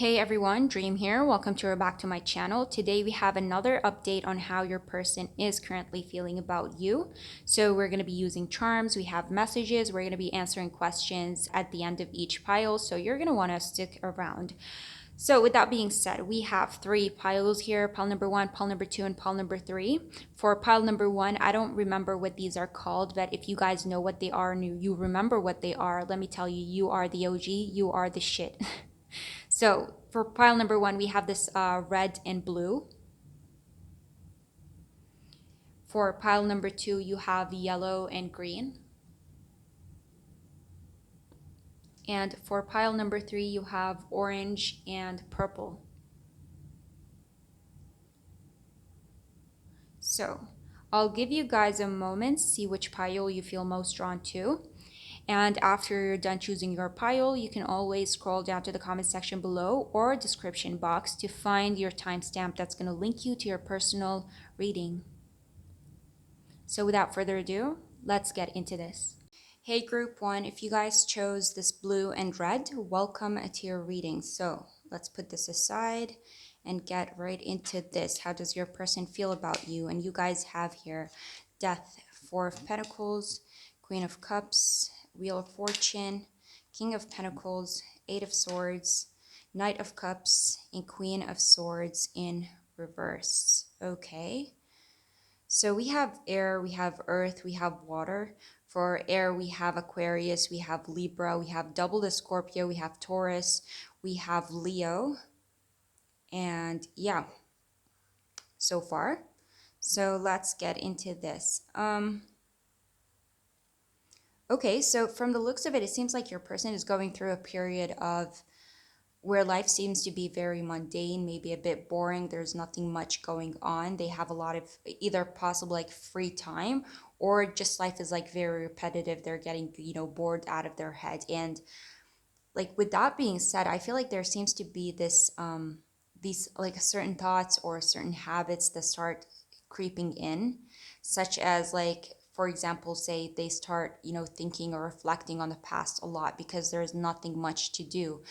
Hey everyone, Dream here. Welcome to or back to my channel. Today we have another update on how your person is currently feeling about you. So we're going to be using charms, we have messages, we're going to be answering questions at the end of each pile. So you're going to want to stick around. So with that being said, we have three piles here, pile number one, pile number two, and pile number three. For pile number one, I don't remember what these are called, but if you guys know what they are and you remember what they are, let me tell you, you are the OG, you are the shit. So for pile number one, we have this red and blue. For pile number two, you have yellow and green. And for pile number three, you have orange and purple. So I'll give you guys a moment, see which pile you feel most drawn to. And after you're done choosing your pile, you can always scroll down to the comment section below or description box to find your timestamp that's going to link you to your personal reading. So without further ado, let's get into this. Hey group one, if you guys chose this blue and red, welcome to your reading. So let's put this aside and get right into this. How does your person feel about you? And you guys have here Death, Four of Pentacles, Queen of Cups, Wheel of Fortune, King of Pentacles, Eight of Swords, Knight of Cups, and Queen of Swords in reverse. Okay. So we have air, we have earth, we have water. For air, we have Aquarius, we have Libra, we have double the Scorpio, we have Taurus, we have Leo. And yeah, so far. So let's get into this. Okay, so from the looks of it, it seems like your person is going through a period of where life seems to be very mundane, maybe a bit boring. There's nothing much going on. They have a lot of either possible like free time or just life is like very repetitive. They're getting, bored out of their head. And like with that being said, I feel like there seems to be these like certain thoughts or certain habits that start creeping in, such as like for example, say they start thinking or reflecting on the past a lot because there's nothing much to do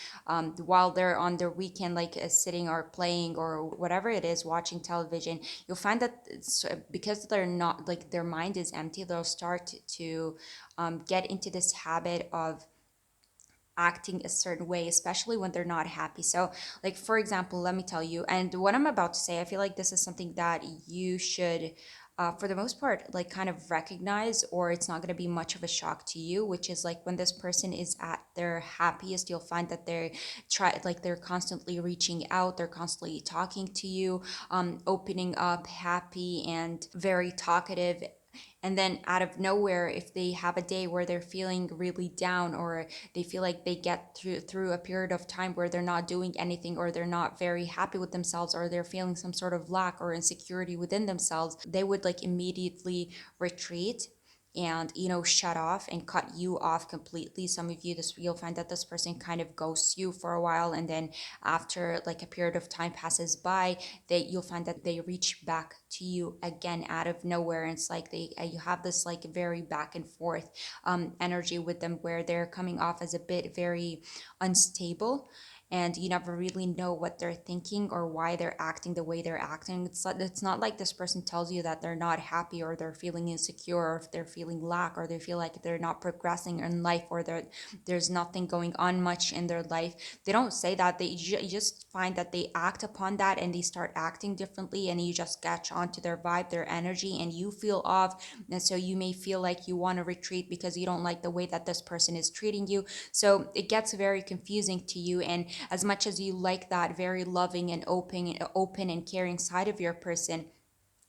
while they're on their weekend, like sitting or playing or whatever it is, watching television. You'll find that because they're not like their mind is empty, they'll start to get into this habit of acting a certain way, especially when they're not happy. So, like, for example, let me tell you, and what I'm about to say, I feel like this is something that you should, for the most part, like, kind of recognize, or it's not going to be much of a shock to you, which is like when this person is at their happiest, you'll find that they're constantly reaching out, they're constantly talking to you, opening up, happy, and very talkative. And then out of nowhere, if they have a day where they're feeling really down, or they feel like they get through a period of time where they're not doing anything, or they're not very happy with themselves, or they're feeling some sort of lack or insecurity within themselves, they would like immediately retreat and shut off and cut you off completely. Some of you, this you'll find that this person kind of ghosts you for a while, and then after like a period of time passes by, you'll find that they reach back to you again out of nowhere. And it's like you have this like very back and forth energy with them, where they're coming off as a bit very unstable, and you never really know what they're thinking or why they're acting the way they're acting. It's not like this person tells you that they're not happy, or they're feeling insecure, or if they're feeling lack, or they feel like they're not progressing in life, or there's nothing going on much in their life. They don't say that. You just find that they act upon that, and they start acting differently, and you just catch on to their vibe, their energy, and you feel off. And so you may feel like you want to retreat because you don't like the way that this person is treating you. So it gets very confusing to you. And as much as you like that very loving and open and caring side of your person,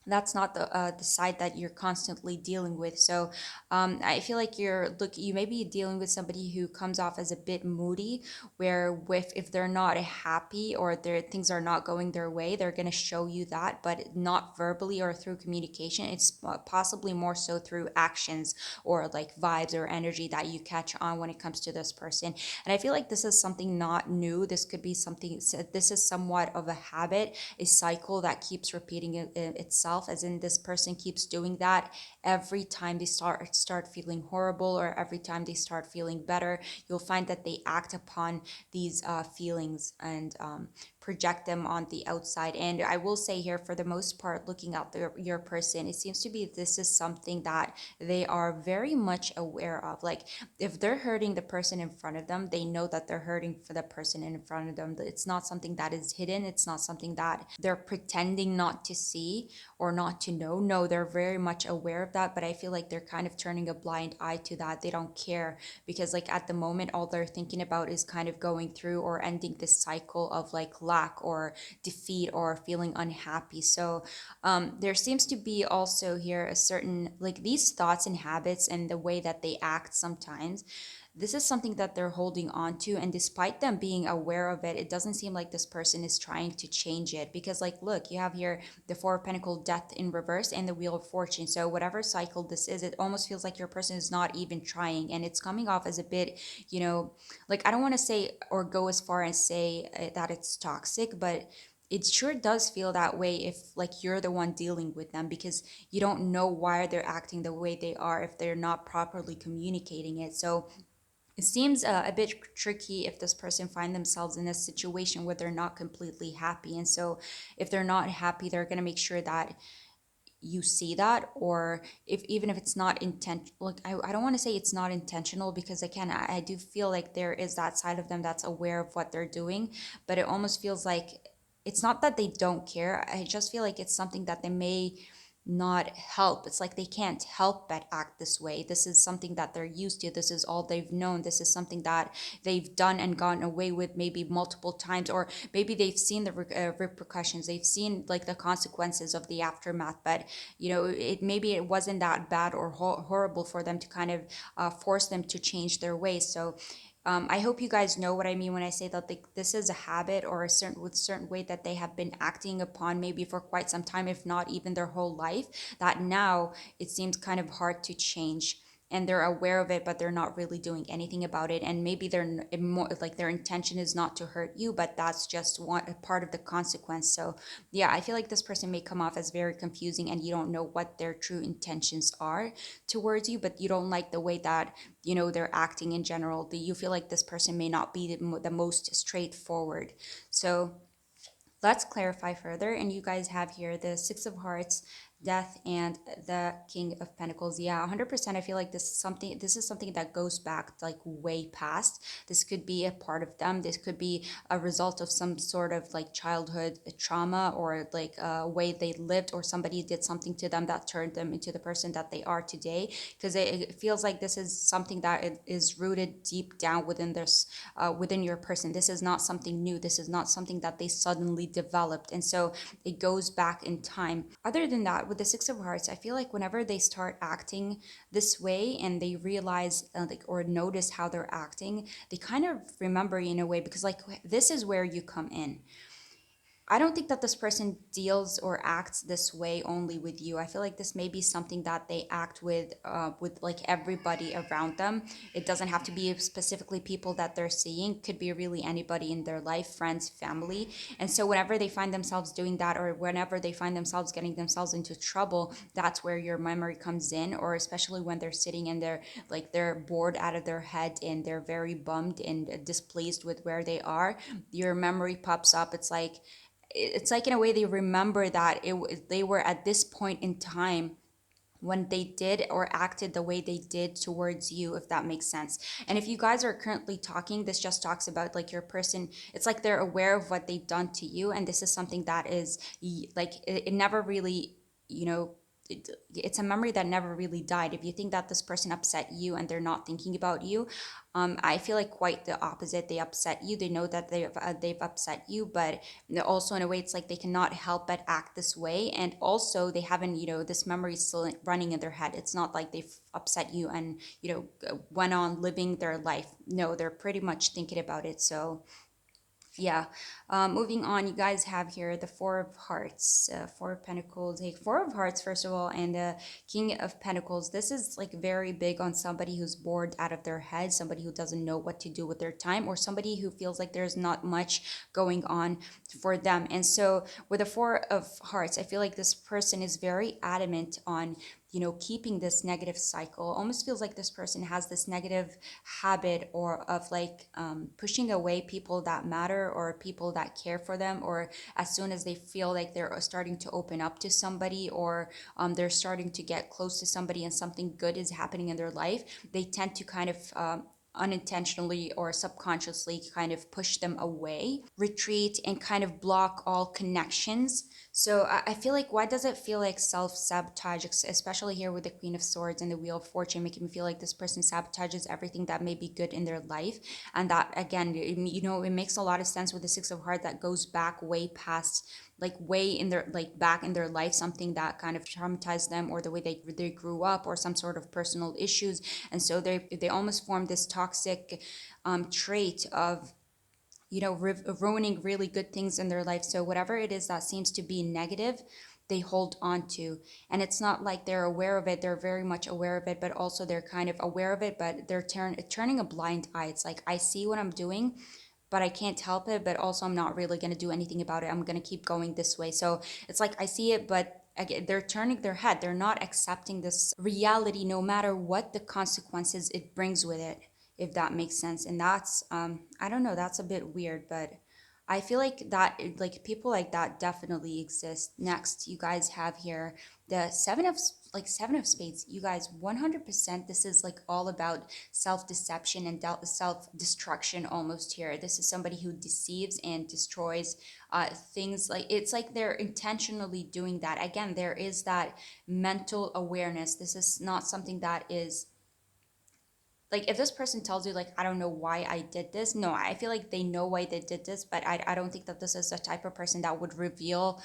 that's not the side that you're constantly dealing with. So I feel like you may be dealing with somebody who comes off as a bit moody, where if they're not happy or their things are not going their way, they're going to show you that, but not verbally or through communication. It's possibly more so through actions or like vibes or energy that you catch on when it comes to this person. And I feel like this is something not new. This could be something, this is somewhat of a habit, a cycle that keeps repeating itself themselves, as in this person keeps doing that every time they start feeling horrible or every time they start feeling better, you'll find that they act upon these feelings and project them on the outside. And I will say here, for the most part, looking at your person, it seems to be this is something that they are very much aware of. Like if they're hurting the person in front of them, they know that they're hurting for the person in front of them. It's not something that is hidden. It's not something that they're pretending not to see or not to know. No, they're very much aware of that, but I feel like they're kind of turning a blind eye to that. They don't care because like at the moment all they're thinking about is kind of going through or ending this cycle of like lack or defeat or feeling unhappy. So there seems to be also here a certain like these thoughts and habits and the way that they act sometimes, this is something that they're holding on to, and despite them being aware of it, it doesn't seem like this person is trying to change it. Because like look, you have here the Four of Pentacles, death in reverse, and the Wheel of Fortune. So whatever cycle this is, it almost feels like your person is not even trying, and it's coming off as a bit, you know, like I don't want to say or go as far as say that it's toxic, but it sure does feel that way if like you're the one dealing with them, because you don't know why they're acting the way they are if they're not properly communicating it. So it seems a bit tricky if this person find themselves in a situation where they're not completely happy. And so if they're not happy, they're going to make sure that you see that, or if even if it's not intent, like I don't want to say it's not intentional, because again I do feel like there is that side of them that's aware of what they're doing, but it almost feels like it's not that they don't care. I just feel like it's something that they may not help. It's like they can't help but act this way. This is something that they're used to. This is all they've known. This is something that they've done and gotten away with maybe multiple times, or maybe they've seen the repercussions. They've seen like the consequences of the aftermath. But you know, it maybe it wasn't that bad or horrible for them to kind of force them to change their ways. So I hope you guys know what I mean when I say that like this is a habit or a certain way that they have been acting upon maybe for quite some time, if not even their whole life, that now it seems kind of hard to change. And they're aware of it, but they're not really doing anything about it. And maybe they're more like their intention is not to hurt you, but that's just one a part of the consequence. So yeah, I feel like this person may come off as very confusing, and you don't know what their true intentions are towards you, but you don't like the way that you know they're acting in general. You feel like this person may not be the most straightforward. So let's clarify further. And you guys have here the Six of Hearts, death, and the King of Pentacles. Yeah, 100%. I feel like this is something that goes back like way past. This could be a part of them. This could be a result of some sort of like childhood trauma, or like a way they lived, or somebody did something to them that turned them into the person that they are today. Because it feels like this is something that is rooted deep down within this within your person. This is not something new. This is not something that they suddenly developed. And so it goes back in time. Other than that, with the Six of Hearts, I feel like whenever they start acting this way and they realize like or notice how they're acting, they kind of remember in a way, because like this is where you come in. I don't think that this person deals or acts this way only with you. I feel like this may be something that they act with like everybody around them. It doesn't have to be specifically people that they're seeing. It could be really anybody in their life, friends, family. And so whenever they find themselves doing that, or whenever they find themselves getting themselves into trouble, that's where your memory comes in. Or especially when they're sitting and they're bored out of their head and they're very bummed and displeased with where they are, your memory pops up. It's like in a way they remember that they were at this point in time when they did or acted the way they did towards you, if that makes sense. And if you guys are currently talking, this just talks about like your person, it's like they're aware of what they've done to you, and this is something that is like it never really, you know, it's a memory that never really died. If you think that this person upset you and they're not thinking about you, I feel like quite the opposite. They upset you. They know that they've upset you, but also in a way, it's like they cannot help but act this way. And also, they haven't, you know, this memory is still running in their head. It's not like they've upset you and went on living their life. No, they're pretty much thinking about it. So Yeah. Moving on, you guys have here the Four of Hearts, Four of Pentacles. Hey, Four of Hearts, first of all, and the King of Pentacles. This is like very big on somebody who's bored out of their head, somebody who doesn't know what to do with their time, or somebody who feels like there's not much going on for them. And so, with the Four of Hearts, I feel like this person is very adamant on keeping this negative cycle. Almost feels like this person has this negative habit or of like pushing away people that matter or people that care for them, or as soon as they feel like they're starting to open up to somebody, or they're starting to get close to somebody and something good is happening in their life, they tend to kind of unintentionally or subconsciously kind of push them away, retreat, and kind of block all connections. So I feel like, why does it feel like self-sabotage, especially here with the Queen of Swords and the Wheel of Fortune, making me feel like this person sabotages everything that may be good in their life. And that, again, it makes a lot of sense with the Six of Hearts, that goes back way past, like way in their, like back in their life, something that kind of traumatized them, or the way they grew up, or some sort of personal issues. And so they almost form this toxic trait of ruining really good things in their life. So whatever it is that seems to be negative, they hold on to. And it's not like they're aware of it, they're very much aware of it, but also they're kind of aware of it, but they're turning a blind eye. It's like, I see what I'm doing, but I can't help it, but also I'm not really going to do anything about it. I'm going to keep going this way. So it's like, I see it, but again, they're turning their head, they're not accepting this reality, no matter what the consequences it brings with it, if that makes sense. And that's I don't know, that's a bit weird, but I feel like that, like people like that definitely exist. Next, you guys have here the seven of spades. You guys, 100%, this is like all about self-deception and self-destruction almost here. This is somebody who deceives and destroys things. Like, it's like they're intentionally doing that. Again, there is that mental awareness. This is not something that is like, if this person tells you like, I don't know why I did this, no, I feel like they know why they did this, but I don't think that this is the type of person that would reveal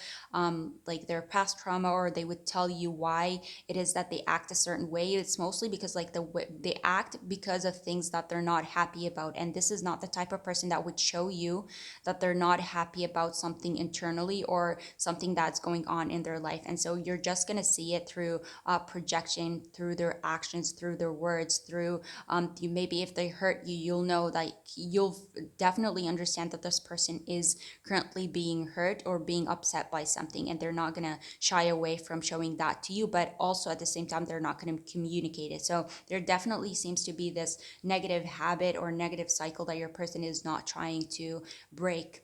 like their past trauma, or they would tell you why it is that they act a certain way. It's mostly because like they act because of things that they're not happy about. And this is not the type of person that would show you that they're not happy about something internally, or something that's going on in their life. And so you're just going to see it through projection, through their actions, through their words, through you, maybe if they hurt you, you'll know, like you'll definitely understand that this person is currently being hurt or being upset by something, and they're not going to shy away from showing that to you, but also at the same time they're not going to communicate it. So there definitely seems to be this negative habit or negative cycle that your person is not trying to break.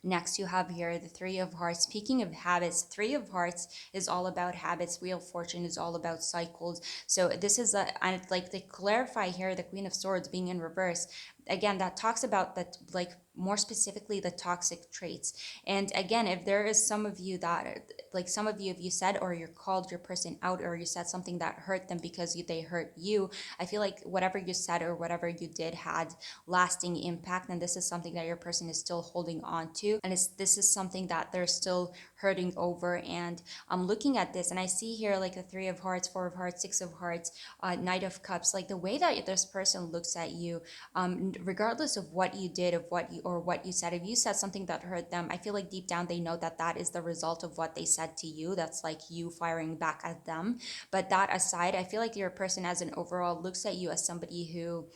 Next, you have here the Three of Hearts. Speaking of habits, Three of Hearts is all about habits. Wheel of Fortune is all about cycles. So this is and like they clarify here, the Queen of Swords being in reverse. Again, that talks about that, like more specifically the toxic traits. And again, if there is some of you that, like some of you, if you said or you called your person out, or you said something that hurt them because they hurt you, I feel like whatever you said or whatever you did had lasting impact, and this is something that your person is still holding on to, and this is something that they're still hurting over. And I'm looking at this and I see here like the Three of Hearts, Four of Hearts, Six of Hearts, Knight of Cups, like the way that this person looks at you, regardless of what you did, of what you said, if you said something that hurt them, I feel like deep down they know that that is the result of what they said to you. That's like you firing back at them. But that aside, I feel like your person as an overall looks at you as somebody who,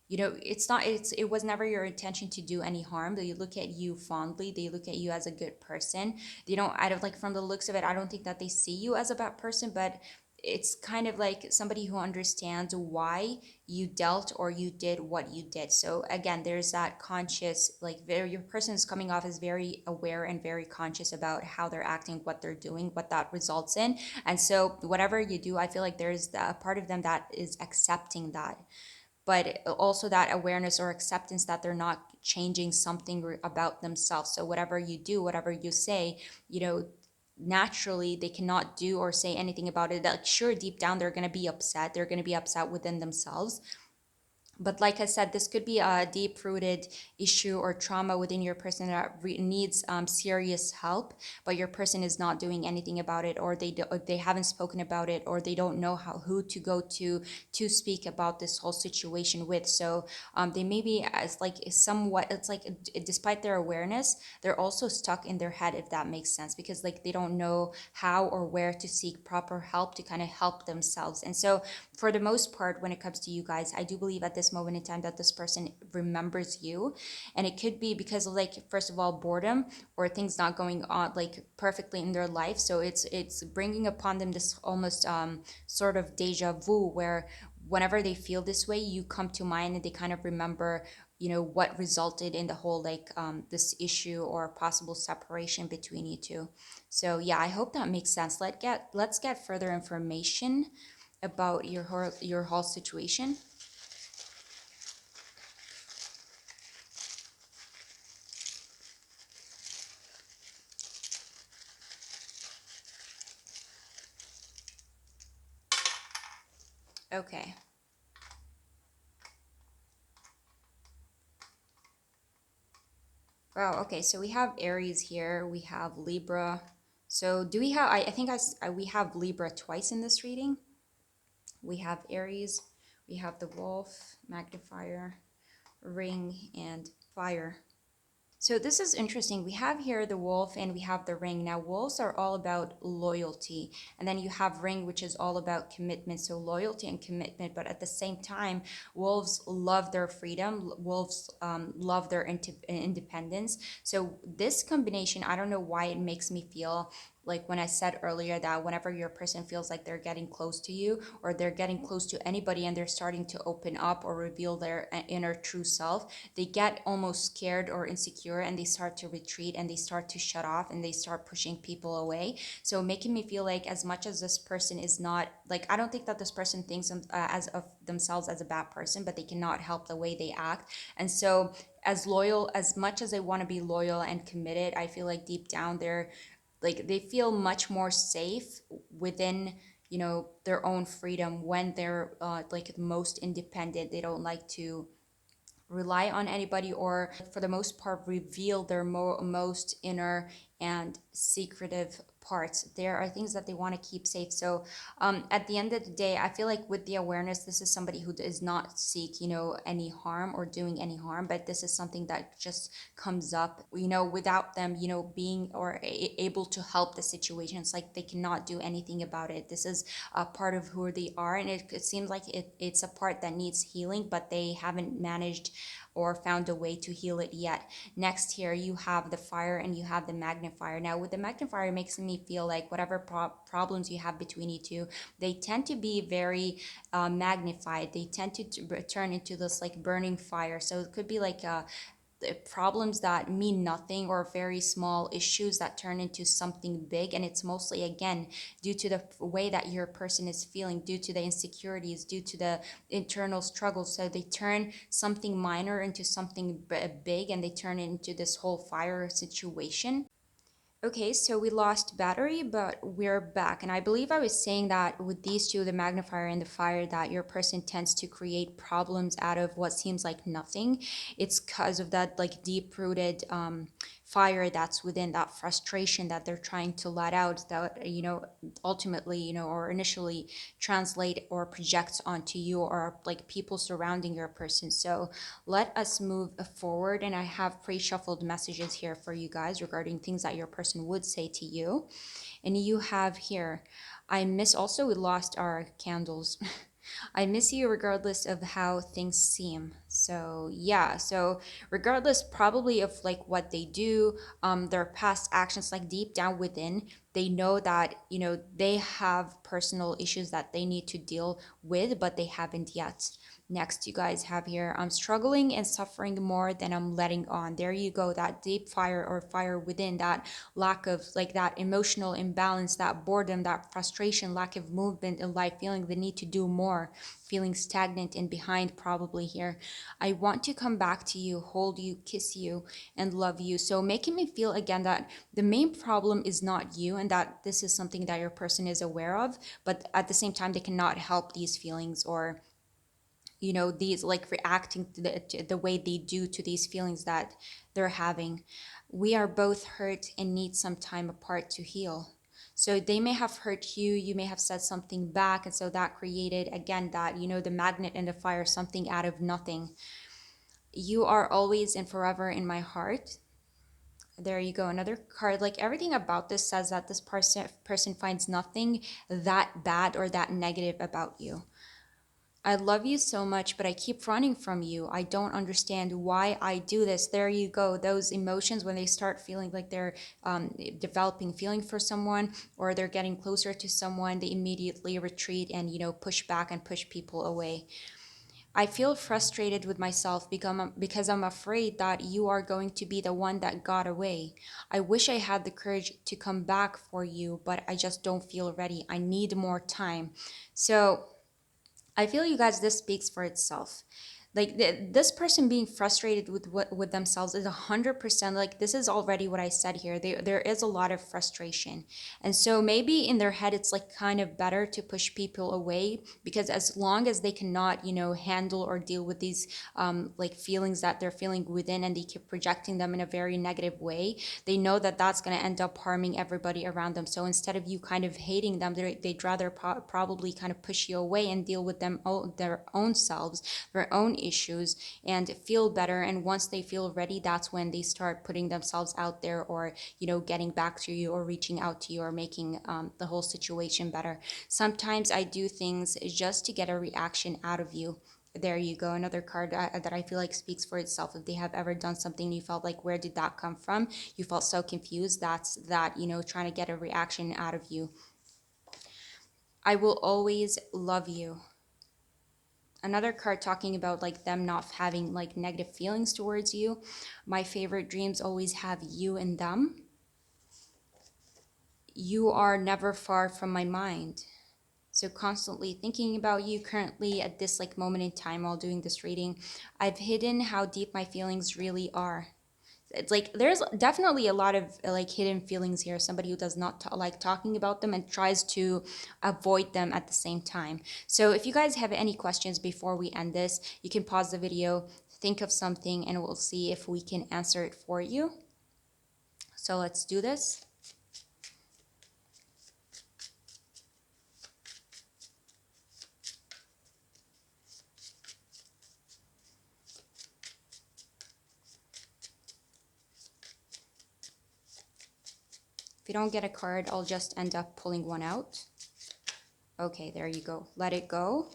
it was never your intention to do any harm. They look at you fondly, they look at you as a good person. They don't, I don't, like from the looks of it, I don't think that they see you as a bad person, but it's kind of like somebody who understands why you dealt or you did what you did. So again, there's that conscious, like your person is coming off as very aware and very conscious about how they're acting, what they're doing, what that results in. And so whatever you do, I feel like there's a part of them that is accepting that, but also that awareness or acceptance that they're not changing something about themselves. So whatever you do, whatever you say, naturally they cannot do or say anything about it. Like, sure, deep down they're going to be upset, they're going to be upset within themselves, But like I said, this could be a deep rooted issue or trauma within your person that needs serious help, but your person is not doing anything about it, or they haven't spoken about it, or they don't know who to go to speak about this whole situation with. So they may be as like somewhat, it's like despite their awareness, they're also stuck in their head, if that makes sense, because like they don't know how or where to seek proper help to kind of help themselves. And so for the most part, when it comes to you guys, I do believe at this moment in time that this person remembers you. And it could be because of, like, first of all, boredom, or things not going on like perfectly in their life. So it's bringing upon them this almost sort of deja vu, where whenever they feel this way, you come to mind and they kind of remember, what resulted in the whole, like, this issue or possible separation between you two. So yeah, I hope that makes sense. Let's get further information about your whole situation. Okay. Wow. Okay. So we have Aries here. We have Libra. So do we have? I think we have Libra twice in this reading. We have Aries. We have the Wolf, Magnifier, Ring, and Fire. So this is interesting. We have here the wolf and we have the ring. Now, wolves are all about loyalty. And then you have ring, which is all about commitment. So loyalty and commitment. But at the same time, wolves love their freedom. Wolves love their independence. So this combination, I don't know why it makes me feel like when I said earlier that whenever your person feels like they're getting close to you, or they're getting close to anybody and they're starting to open up or reveal their inner true self, they get almost scared or insecure and they start to retreat and they start to shut off and they start pushing people away. So making me feel like, as much as this person is not like, I don't think that this person thinks as of themselves as a bad person, but they cannot help the way they act. And so as loyal, as much as they want to be loyal and committed, I feel like deep down they're like, they feel much more safe within, their own freedom when they're like most independent. They don't like to rely on anybody, or for the most part reveal their most inner and secretive parts. There are things that they want to keep safe. So at the end of the day, I feel like with the awareness, this is somebody who does not seek, any harm or doing any harm, but this is something that just comes up, without them, being or able to help the situation. It's like they cannot do anything about it. This is a part of who they are, and it seems like it's a part that needs healing, but they haven't managed or found a way to heal it yet. Next, here you have the fire and you have the magnifier. Now with the magnifier, it makes me feel like whatever problems you have between you two, they tend to be very magnified. They tend to turn into this like burning fire. So it could be like problems that mean nothing, or very small issues that turn into something big. And it's mostly, again, due to the way that your person is feeling, due to the insecurities, due to the internal struggles. So they turn something minor into something big, and they turn it into this whole fire situation. Okay, so we lost battery, but we're back. And I believe I was saying that with these two, the magnifier and the fire, that your person tends to create problems out of what seems like nothing. It's because of that like deep rooted fire that's within, that frustration that they're trying to let out, that, ultimately, or initially translate or project onto you, or like people surrounding your person. So let us move forward. And I have pre-shuffled messages here for you guys regarding things that your person would say to you. And you have here, I miss, also we lost our candles. I miss you regardless of how things seem. So yeah, so regardless probably of like what they do, their past actions, like deep down within, they know that, they have personal issues that they need to deal with, but they haven't yet. Next, you guys have here, I'm struggling and suffering more than I'm letting on. There you go, that deep fire or fire within, that lack of like that emotional imbalance, that boredom, that frustration, lack of movement in life, feeling the need to do more, feeling stagnant and behind probably here. I want to come back to you, hold you, kiss you, and love you. So making me feel again that the main problem is not you, and that this is something that your person is aware of, but at the same time, they cannot help these feelings, or these like reacting to the way they do to these feelings that they're having. We are both hurt and need some time apart to heal. So they may have hurt you, you may have said something back, and so that created again that, the magnet and the fire, something out of nothing. You are always and forever in my heart. There you go, another card. Like everything about this says that this person finds nothing that bad or that negative about you. I love you so much, but I keep running from you. I don't understand why I do this. There you go. Those emotions, when they start feeling like they're developing feeling for someone, or they're getting closer to someone, they immediately retreat and, push back and push people away. I feel frustrated with myself because I'm afraid that you are going to be the one that got away. I wish I had the courage to come back for you, but I just don't feel ready. I need more time. So I feel, you guys, this speaks for itself. Like this person being frustrated with themselves is 100%, like this is already what I said here. There is a lot of frustration, and so maybe in their head it's like kind of better to push people away, because as long as they cannot handle or deal with these like feelings that they're feeling within, and they keep projecting them in a very negative way, they know that that's going to end up harming everybody around them. So instead of you kind of hating them, they'd rather probably kind of push you away and deal with them their own selves, their own issues, and feel better. And once they feel ready, that's when they start putting themselves out there, or getting back to you, or reaching out to you, or making the whole situation better. Sometimes I do things just to get a reaction out of you. There you go, another card that I feel like speaks for itself. If they have ever done something you felt like, where did that come from? You felt so confused. That's that, trying to get a reaction out of you. I will always love you. Another card talking about like them not having like negative feelings towards you. My favorite dreams always have you in them. You are never far from my mind. So constantly thinking about you currently at this like moment in time while doing this reading. I've hidden how deep my feelings really are. It's like there's definitely a lot of like hidden feelings here. Somebody who does not like talking about them and tries to avoid them at the same time. So if you guys have any questions before we end this, you can pause the video, think of something, and we'll see if we can answer it for you. So let's do this. If you don't get a card, I'll just end up pulling one out. Okay, there you go. Let it go.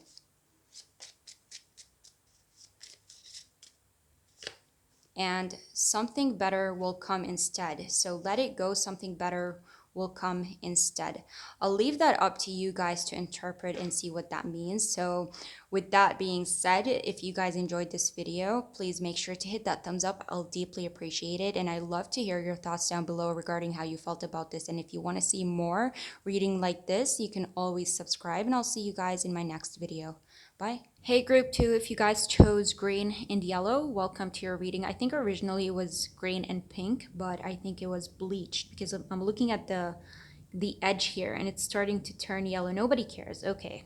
And something better will come instead. So let it go, something better will come instead. I'll leave that up to you guys to interpret and see what that means. So with that being said, if you guys enjoyed this video, please make sure to hit that thumbs up. I'll deeply appreciate it. And I'd love to hear your thoughts down below regarding how you felt about this. And if you want to see more reading like this, you can always subscribe, and I'll see you guys in my next video. Bye. Hey group 2, if you guys chose green and yellow, welcome to your reading. I think originally it was green and pink, but I think it was bleached, because I'm looking at the edge here and it's starting to turn yellow. Nobody cares. Okay,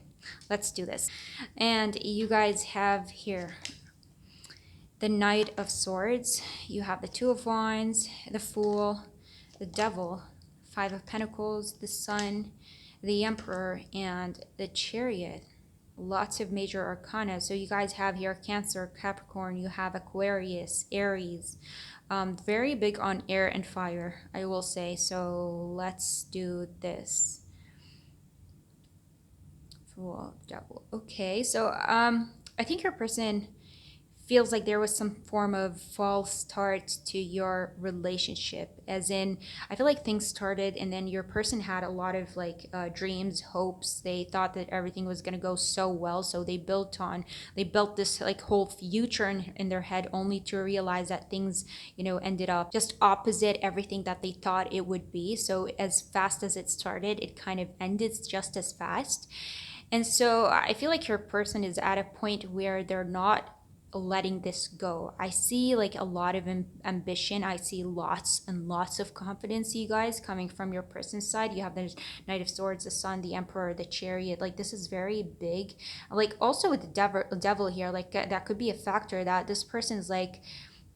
let's do this. And you guys have here the Knight of Swords. You have the Two of Wands, the Fool, the Devil, Five of Pentacles, the Sun, the Emperor, and the Chariot. Lots of major arcana. So you guys have here Cancer, Capricorn, you have Aquarius, Aries. Very big on air and fire, I will say. So let's do this. Fool, Devil. Okay, so I think your person feels like there was some form of false start to your relationship, as in I feel like things started and then your person had a lot of like dreams, hopes. They thought that everything was going to go so well, so they built this like whole future in their head, only to realize that things ended up just opposite everything that they thought it would be. So as fast as it started, it kind of ended just as fast. And so I feel like your person is at a point where they're not letting this go. I see like a lot of ambition. I see lots and lots of confidence, you guys, coming from your person's side. You have the Knight of Swords, the Sun, the Emperor, the Chariot. Like this is very big. Like also with the devil here, like that could be a factor that this person's like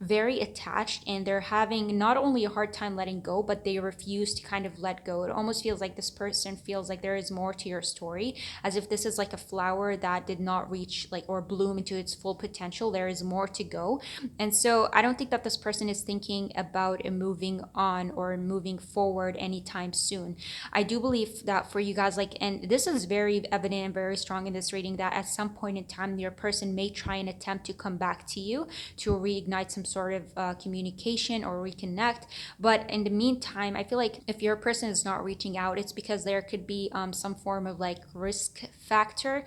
very attached and they're having not only a hard time letting go, but they refuse to kind of let go. It almost feels like this person feels like there is more to your story, as if this is like a flower that did not reach like or bloom into its full potential. There is more to go. And so I don't think that this person is thinking about moving on or moving forward anytime soon. I do believe that for you guys, like, and this is very evident and very strong in this reading, that at some point in time, your person may try and attempt to come back to you to reignite some sort of communication or reconnect. But in the meantime, I feel like if your person is not reaching out, it's because there could be some form of like risk factor,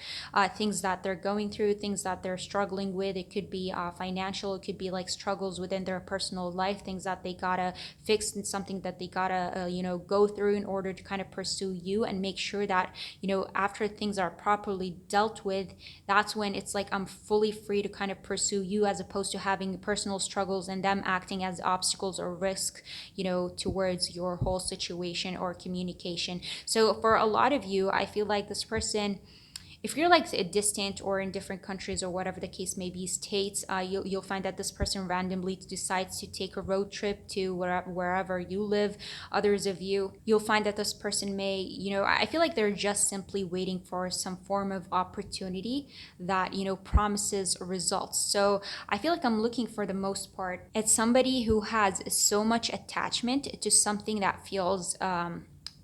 things that they're going through, things that they're struggling with. It could be financial, it could be like struggles within their personal life, things that they gotta fix, and something that they gotta go through in order to kind of pursue you and make sure that after things are properly dealt with, that's when it's like I'm fully free to kind of pursue you, as opposed to having personal struggles and them acting as obstacles or risk towards your whole situation or communication. So for a lot of you, I feel like this person, if you're like distant or in different countries or whatever the case may be, states, you'll find that this person randomly decides to take a road trip to wherever you live. Others of you, you'll find that this person may, I feel like they're just simply waiting for some form of opportunity that, promises results. So I feel like I'm looking, for the most part, at somebody who has so much attachment to something that feels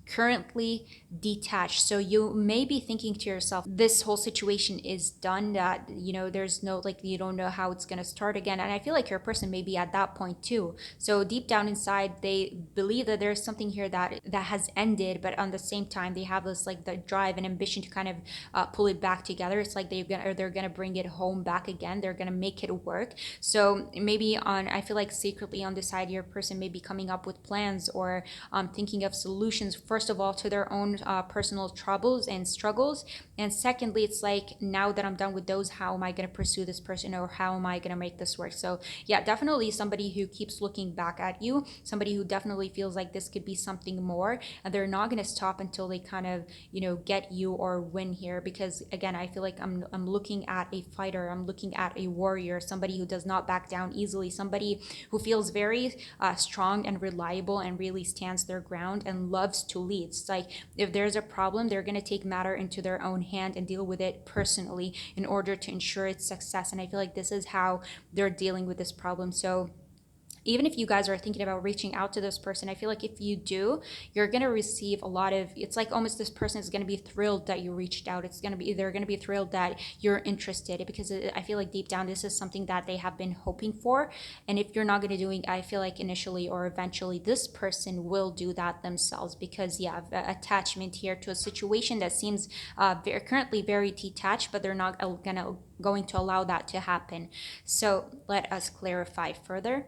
currently detached. So you may be thinking to yourself, this whole situation is done, that there's no, like, you don't know how it's going to start again. And I feel like your person may be at that point too. So deep down inside, they believe that there's something here that has ended, but on the same time they have this like the drive and ambition to kind of pull it back together. It's like they're gonna bring it home back again. They're gonna make it work. So maybe I feel like secretly on the side, your person may be coming up with plans or thinking of solutions, first of all to their own personal troubles and struggles, and secondly, it's like, now that I'm done with those, how am I going to pursue this person, or how am I going to make this work? So yeah, definitely somebody who keeps looking back at you, somebody who definitely feels like this could be something more, and they're not going to stop until they kind of get you or win here. Because again, I feel like I'm looking at a fighter, I'm looking at a warrior, somebody who does not back down easily, somebody who feels very strong and reliable and really stands their ground and loves to lead. It's like, if there's a problem, they're going to take matter into their own hand and deal with it personally in order to ensure its success. And I feel like this is how they're dealing with this problem. So even if you guys are thinking about reaching out to this person, I feel like if you do, you're going to receive a lot of, it's like almost this person is going to be thrilled that you reached out. They're going to be thrilled that you're interested, because I feel like deep down, this is something that they have been hoping for. And if you're not going to do it, I feel like initially or eventually, this person will do that themselves, because yeah, attachment here to a situation that seems currently very detached, but they're not going to allow that to happen. So let us clarify further.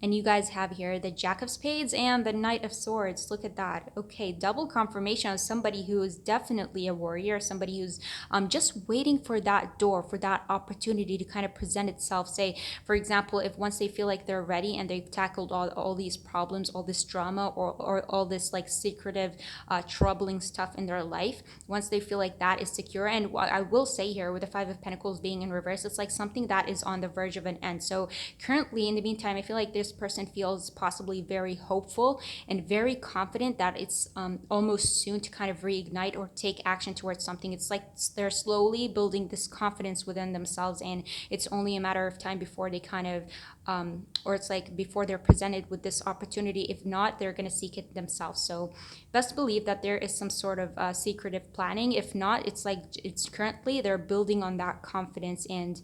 And you guys have here the Jack of Spades and the Knight of Swords. Look at that. Okay, double confirmation of somebody who is definitely a warrior, somebody who's just waiting for that door, for that opportunity to kind of present itself. Say, for example, if once they feel like they're ready and they've tackled all these problems, all this drama, or all this like secretive, troubling stuff in their life, once they feel like that is secure. And what I will say here, with the Five of Pentacles being in reverse, it's like something that is on the verge of an end. So currently, in the meantime, I feel like this person feels possibly very hopeful and very confident that it's almost soon to kind of reignite or take action towards something. It's like they're slowly building this confidence within themselves, and it's only a matter of time before they kind of or it's like before they're presented with this opportunity. If not, they're going to seek it themselves. So best believe that there is some sort of secretive planning. If not, it's like it's currently they're building on that confidence and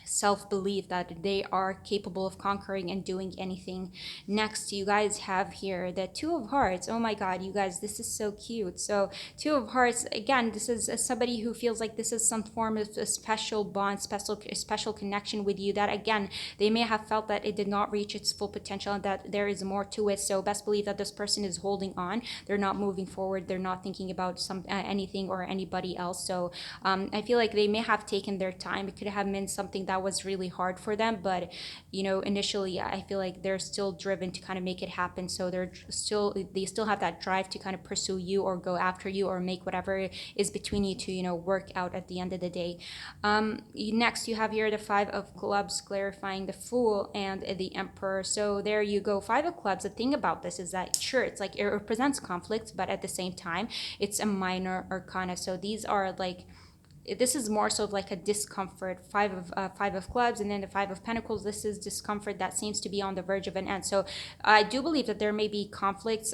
self-belief that they are capable of conquering and doing anything. Next, you guys have here the Two of Hearts. Oh my God, you guys, this is so cute. So Two of Hearts, again, this is somebody who feels like this is some form of a special bond, special connection with you, that again, they may have felt that it did not reach its full potential and that there is more to it. So best believe that this person is holding on. They're not moving forward. They're not thinking about anything or anybody else. So I feel like they may have taken their time. It could have been something that was really hard for them, but initially I feel like they're still driven to kind of make it happen. So they still have that drive to kind of pursue you or go after you or make whatever is between you to work out at the end of the day. Next, you have here the Five of Clubs, clarifying the Fool and the Emperor. So there you go, Five of Clubs. The thing about this is that sure, it's like it represents conflict, but at the same time it's a minor arcana. So these are like, this is more so of like a discomfort. Five of Clubs, and then the Five of Pentacles, this is discomfort that seems to be on the verge of an end. So I do believe that there may be conflicts,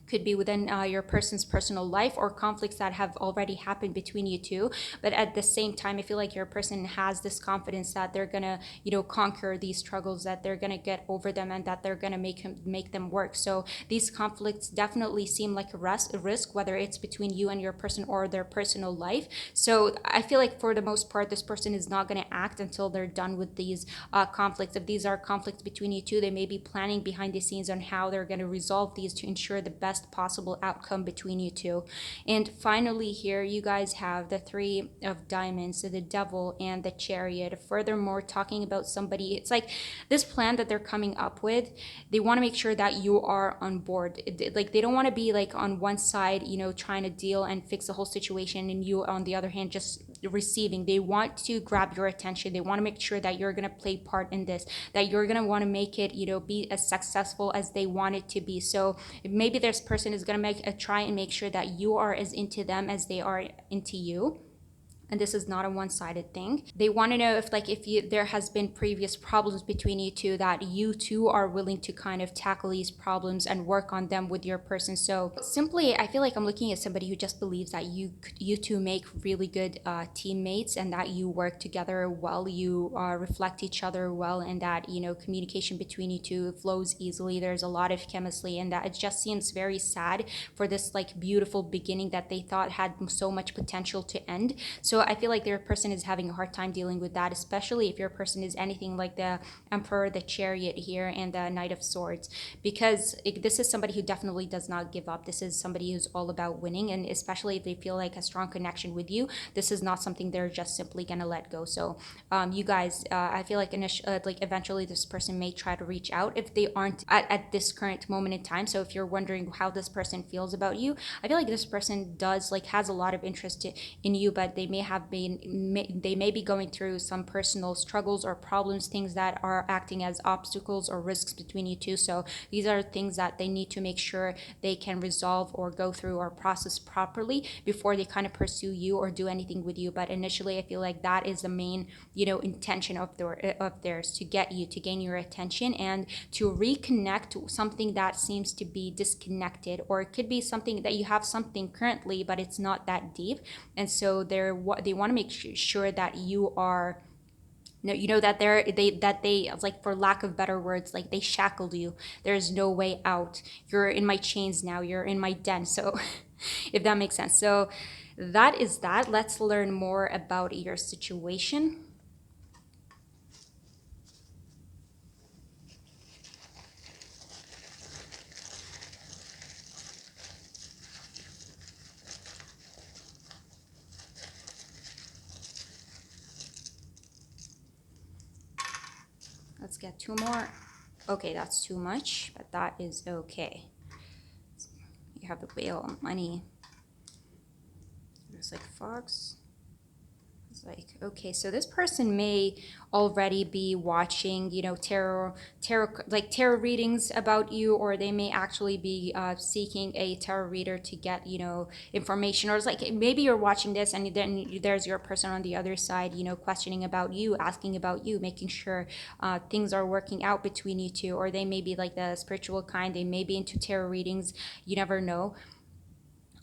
could be within your person's personal life, or conflicts that have already happened between you two. But at the same time, I feel like your person has this confidence that they're gonna conquer these struggles, that they're gonna get over them, and that they're gonna make them work. So these conflicts definitely seem like a risk, whether it's between you and your person or their personal life. So I feel like for the most part, this person is not gonna act until they're done with these conflicts. If these are conflicts between you two, they may be planning behind the scenes on how they're gonna resolve these to ensure the best possible outcome between you two. And finally, here you guys have the Three of Diamonds, so the Devil and the Chariot. Furthermore, talking about somebody, it's like this plan that they're coming up with, they want to make sure that you are on board. Like they don't want to be like on one side, trying to deal and fix the whole situation, and you on the other hand just receiving. They want to grab your attention. They want to make sure that you're going to play part in this, that you're going to want to make it be as successful as they want it to be. So maybe this person is going to try and make sure that you are as into them as they are into you. And this is not a one-sided thing. They want to know if there has been previous problems between you two, that you two are willing to kind of tackle these problems and work on them with your person. So simply, I feel like I'm looking at somebody who just believes that you two make really good teammates, and that you work together well, you reflect each other well, and that communication between you two flows easily. There's a lot of chemistry, and that it just seems very sad for this like beautiful beginning that they thought had so much potential to end. So I feel like their person is having a hard time dealing with that, especially if your person is anything like the Emperor, the Chariot here, and the Knight of Swords, because this is somebody who definitely does not give up. This is somebody who's all about winning, and especially if they feel like a strong connection with you, this is not something they're just simply gonna let go. So you guys, I feel like eventually this person may try to reach out if they aren't at this current moment in time. So if you're wondering how this person feels about you, I feel like this person has a lot of interest in you, but they may be going through some personal struggles or problems, things that are acting as obstacles or risks between you two. So these are things that they need to make sure they can resolve or go through or process properly before they kind of pursue you or do anything with you. But initially, I feel like that is the main intention of theirs, to get you, to gain your attention, and to reconnect something that seems to be disconnected, or it could be something that you have something currently but it's not that deep. And so they want to make sure that you are that they like, for lack of better words, like they shackled you. There's no way out. You're in my chains now, you're in my den. So if that makes sense. So that is that. Let's learn more about your situation. Let's get two more. Okay, that's too much, but that is okay. You have the Wheel of Money. There's like Fox. It's like, okay, so this person may already be watching, tarot readings about you, or they may actually be seeking a tarot reader to get, information. Or it's like maybe you're watching this and then there's your person on the other side, questioning about you, asking about you, making sure things are working out between you two. Or they may be like the spiritual kind, they may be into tarot readings, you never know.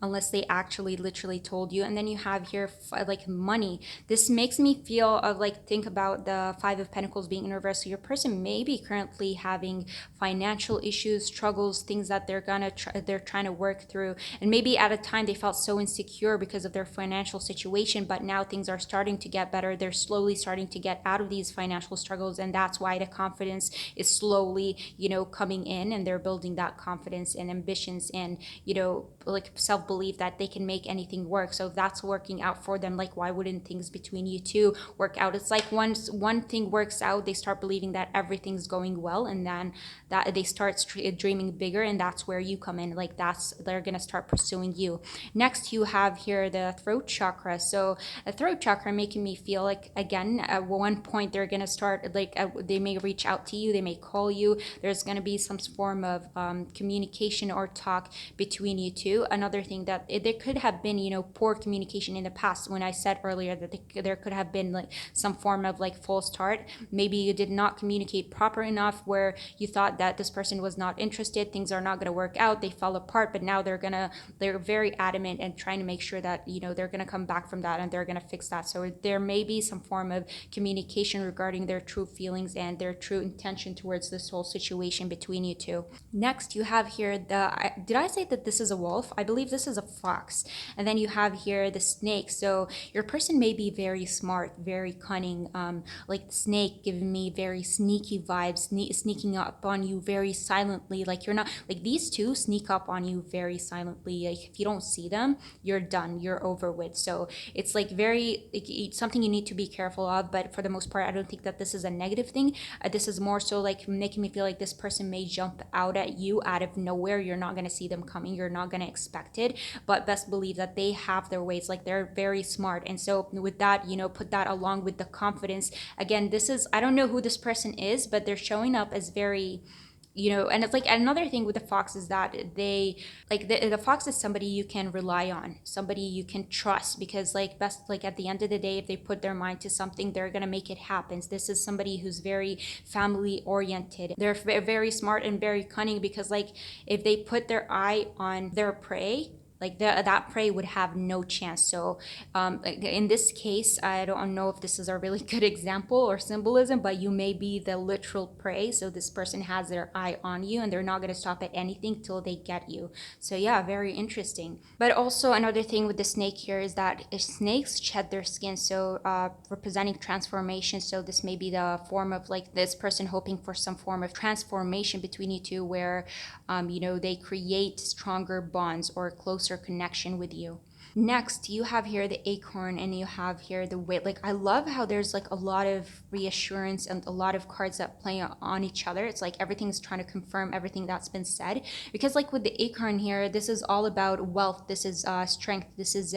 unless they actually literally told you. And then you have here like money. This makes me feel of like, think about the Five of Pentacles being in reverse. So your person may be currently having financial issues, struggles, things that they're trying to work through. And maybe at a time they felt so insecure because of their financial situation, but now things are starting to get better. They're slowly starting to get out of these financial struggles, and that's why the confidence is slowly, coming in, and they're building that confidence and ambitions and, like self-belief that they can make anything work. So if that's working out for them, like why wouldn't things between you two work out? It's like once one thing works out, they start believing that everything's going well, and then that they start dreaming bigger, and that's where you come in. Like they're gonna start pursuing you. Next, you have here the throat chakra. So a throat chakra making me feel like, again, at one point they're gonna start like they may reach out to you, they may call you. There's gonna be some form of communication or talk between you two. Another thing that there could have been, poor communication in the past. When I said earlier that there could have been like some form of like false start, maybe you did not communicate proper enough, where you thought that this person was not interested, things are not going to work out, they fell apart, but now they're very adamant and trying to make sure that they're going to come back from that, and they're going to fix that. So there may be some form of communication regarding their true feelings and their true intention towards this whole situation between you two. Next, you have here did I say that this is a wolf? I believe this is a fox. And then you have here the snake. So your person may be very smart, very cunning, like the snake giving me very sneaky vibes, sneaking up on you very silently. Like you're not, like these two sneak up on you very silently. Like if you don't see them, you're done, you're over with. So it's like it's something you need to be careful of. But for the most part, I don't think that this is a negative thing. This is more so like making me feel like this person may jump out at you out of nowhere. You're not going to see them coming, you're not going to expect it, but best believe that they have their ways. Like they're very smart. And so with that, put that along with the confidence. Again, this is, I don't know who this person is, but they're showing up as very, and it's like another thing with the fox is that they like the fox is somebody you can rely on, somebody you can trust, because like best, like at the end of the day, if they put their mind to something, they're gonna make it happen. This is somebody who's very family oriented. They're very smart and very cunning, because like if they put their eye on their prey, like that prey would have no chance. So in this case, I don't know if this is a really good example or symbolism, but you may be the literal prey. So this person has their eye on you, and they're not going to stop at anything till they get you. So yeah, very interesting. But also another thing with the snake here is that snakes shed their skin, so representing transformation. So this may be the form of like this person hoping for some form of transformation between you two, where they create stronger bonds or closer connection with you. Next, you have here the acorn, and you have here the whale. Like I love how there's like a lot of reassurance and a lot of cards that play on each other. It's like everything's trying to confirm everything that's been said, because like with the acorn here, this is all about wealth, this is strength, this is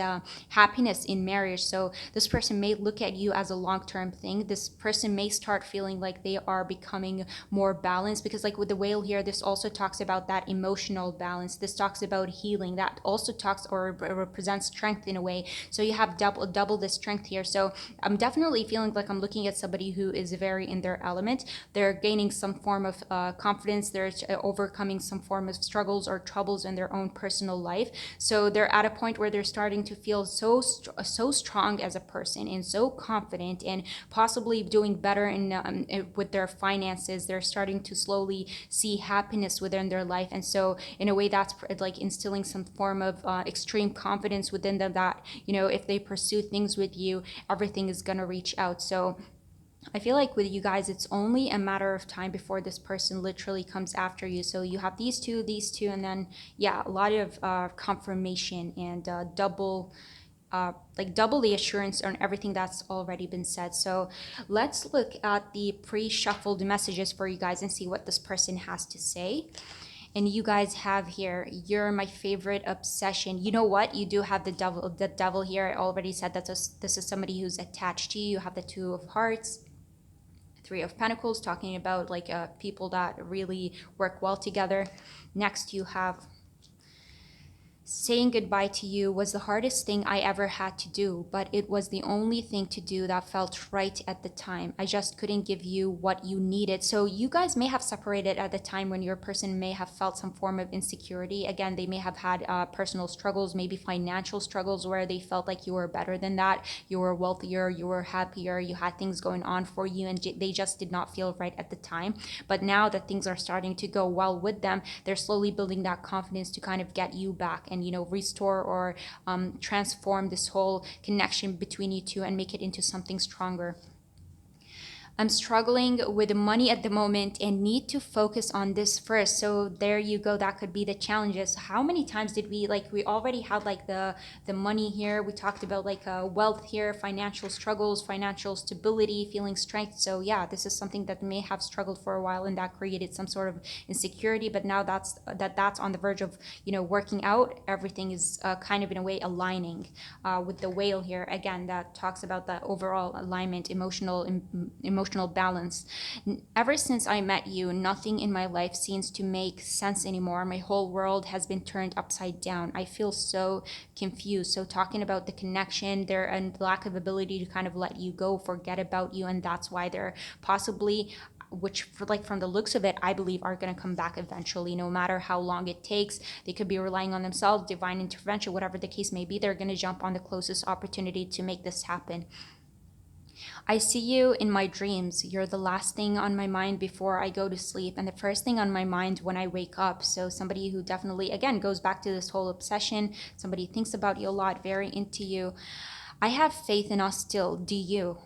happiness in marriage. So this person may look at you as a long-term thing. This person may start feeling like they are becoming more balanced, because like with the whale here, this also talks about that emotional balance, this talks about healing, that also talks or represents strength in a way. So you have double the strength here. So I'm definitely feeling like I'm looking at somebody who is very in their element. They're gaining some form of confidence. They're overcoming some form of struggles or troubles in their own personal life. So they're at a point where they're starting to feel so strong as a person and so confident, and possibly doing better with their finances. They're starting to slowly see happiness within their life, and so in a way that's like instilling some form of extreme confidence within them, that if they pursue things with you, everything is going to reach out. So I feel like with you guys, it's only a matter of time before this person literally comes after you. So you have these two, and then yeah, a lot of confirmation and double the assurance on everything that's already been said. So let's look at the pre-shuffled messages for you guys and see what this person has to say. And you guys have here, you're my favorite obsession. You know what? You do have the devil here. I already said that this is somebody who's attached to you. You have the Two of Hearts, Three of Pentacles, talking about like people that really work well together. Next, you have Saying goodbye to you was the hardest thing I ever had to do, but it was the only thing to do that felt right at the time. I just couldn't give you what you needed. So you guys may have separated at the time when your person may have felt some form of insecurity. Again, they may have had personal struggles, maybe financial struggles, where they felt like you were better than that. You were wealthier, you were happier, you had things going on for you, and they just did not feel right at the time. But now that things are starting to go well with them, they're slowly building that confidence to kind of get you back and, restore or transform this whole connection between you two and make it into something stronger. I'm struggling with money at the moment and need to focus on this first. So there you go. That could be the challenges. How many times did we already had like the money here. We talked about like wealth here, financial struggles, financial stability, feeling strength. So yeah, this is something that may have struggled for a while and that created some sort of insecurity. But now that's on the verge of, working out. Everything is kind of in a way aligning with the whale here. Again, that talks about the overall alignment, emotional balance. Ever since I met you, nothing in my life seems to make sense anymore. My whole world has been turned upside down. I feel so confused. So talking about the connection there and lack of ability to kind of let you go, forget about you, and that's why they're possibly, which for like from the looks of it, I believe are going to come back eventually, no matter how long it takes. They could be relying on themselves, divine intervention, whatever the case may be. They're going to jump on the closest opportunity to make this happen. I see you in my dreams. You're the last thing on my mind before I go to sleep and the first thing on my mind when I wake up. So somebody who definitely, again, goes back to this whole obsession. Somebody thinks about you a lot, very into you. I have faith in us still. Do you?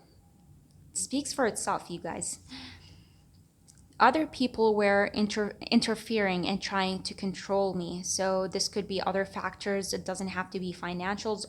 It speaks for itself, you guys. Other people were interfering and trying to control me. So this could be other factors. It doesn't have to be financial,